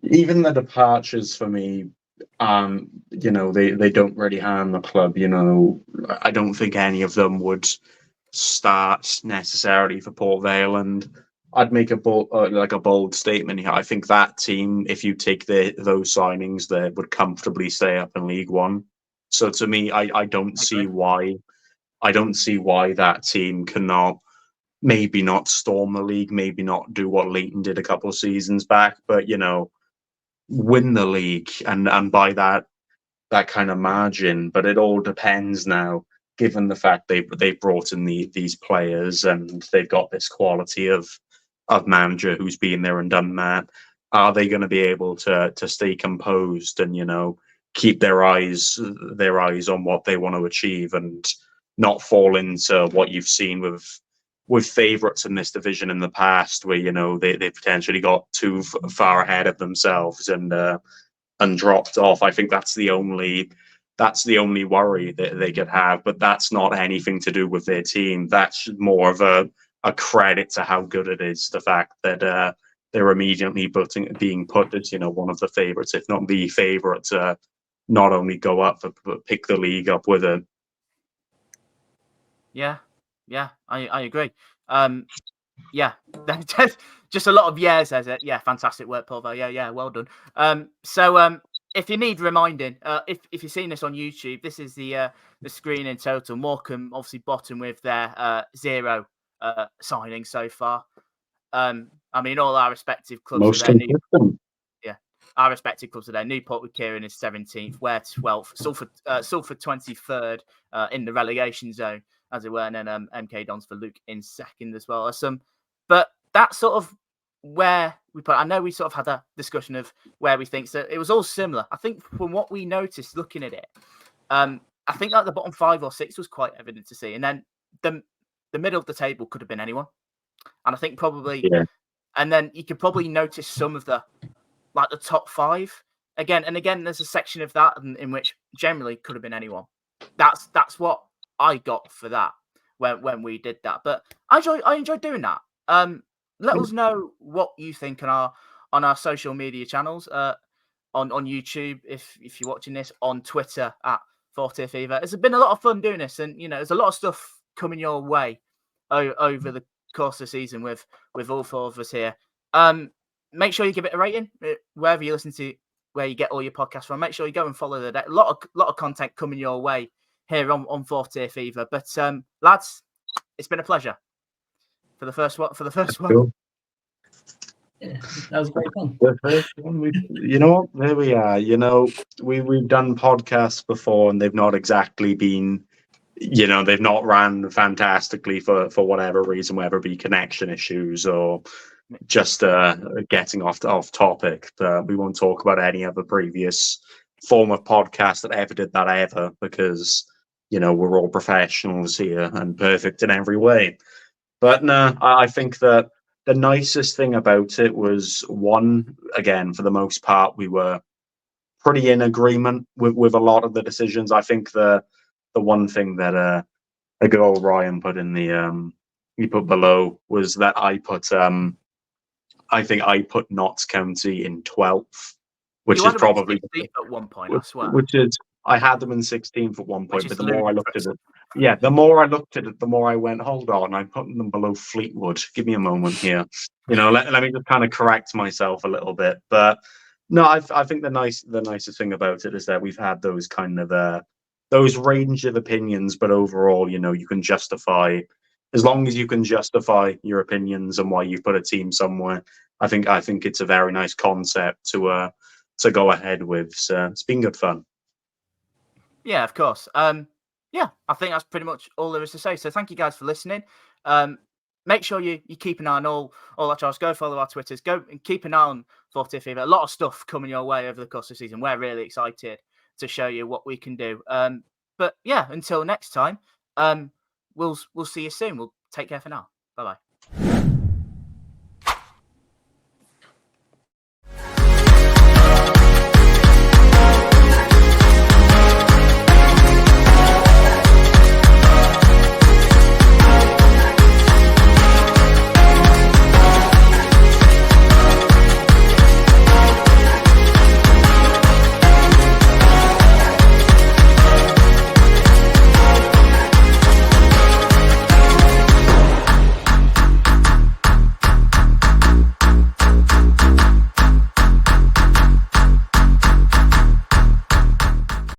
Even the departures for me, they don't really harm the club. I don't think any of them would start necessarily for Port Vale, and I'd make a bold statement here. I think that team, if you take those signings, they would comfortably stay up in League One. So to me, I don't see why that team cannot maybe not storm the league, maybe not do what Leighton did a couple of seasons back, but win the league and by that kind of margin. But it all depends now, given the fact they've brought in these players and they've got this quality of manager who's been there and done that. Are they going to be able to stay composed and keep their eyes on what they want to achieve and not fall into what you've seen with favourites in this division in the past, where they potentially got too far ahead of themselves and dropped off? I think that's the only worry that they could have, but that's not anything to do with their team. That's more of a credit to how good it is, the fact that they're immediately being put as one of the favourites, if not the favourite, to not only go up but pick the league up with it. Yeah, I agree. Yeah, just a lot of years as it. Yeah, fantastic work, Paul. Yeah, well done. So if you need reminding, if you've seen this on YouTube, this is the screen in total. Morecambe obviously bottom with their 0 signings so far. I mean, all our respective clubs. Most consistent. Yeah, our respective clubs today. Newport with Kieron is 17th, we're 12th, Salford 23rd in the relegation zone, as it were, and then MK Dons for Luke in second as well. But that's sort of where we put. I know we sort of had a discussion of where we think, so it was all similar. I think from what we noticed looking at it, I think like the bottom 5 or 6 was quite evident to see, and then the middle of the table could have been anyone, and I think probably, and then you could probably notice some of the top 5 again and again. There's a section of that in which generally could have been anyone. That's what I got for that when we did that. But I enjoyed doing that. Let us know what you think on our social media channels, on YouTube if you're watching this, on Twitter at 4-Tier Fever. It's been a lot of fun doing this, and there's a lot of stuff coming your way over the course of the season with all 4 of us here. Make sure you give it a rating wherever you listen to, where you get all your podcasts from. Make sure you go and follow the deck. A lot of content coming your way here on 4-Tier Fever. But lads, it's been a pleasure for the first one. Cool. Yeah, that was great fun. The first one, you know what? There we are. We've done podcasts before, and they've not exactly been, they've not ran fantastically for whatever reason, whether it be connection issues or just getting off topic. We won't talk about any other previous form of podcast that ever did that ever, because we're all professionals here and perfect in every way. But no, I think that the nicest thing about it was, one, again, for the most part, we were pretty in agreement with a lot of the decisions. I think the one thing that a good old Ryan put in the he put below was that I think I put Notts County in 12th, which is probably at one point. I swear. Which is, I had them in 16th at one point, but the more I looked at it, the more I went, hold on, I'm putting them below Fleetwood. Give me a moment here. Let me just kind of correct myself a little bit. But no, I think the nicest thing about it is that we've had those kind of those range of opinions, but overall, you can justify, as long as you can justify your opinions and why you put a team somewhere. I think it's a very nice concept to go ahead with. So it's been good fun. Yeah, of course. I think that's pretty much all there is to say. So thank you guys for listening. Make sure you keep an eye on all our channels. Go follow our Twitters. Go and keep an eye on 4-Tier Fever. A lot of stuff coming your way over the course of the season. We're really excited to show you what we can do. But yeah, until next time, we'll see you soon. We'll take care for now. Bye-bye.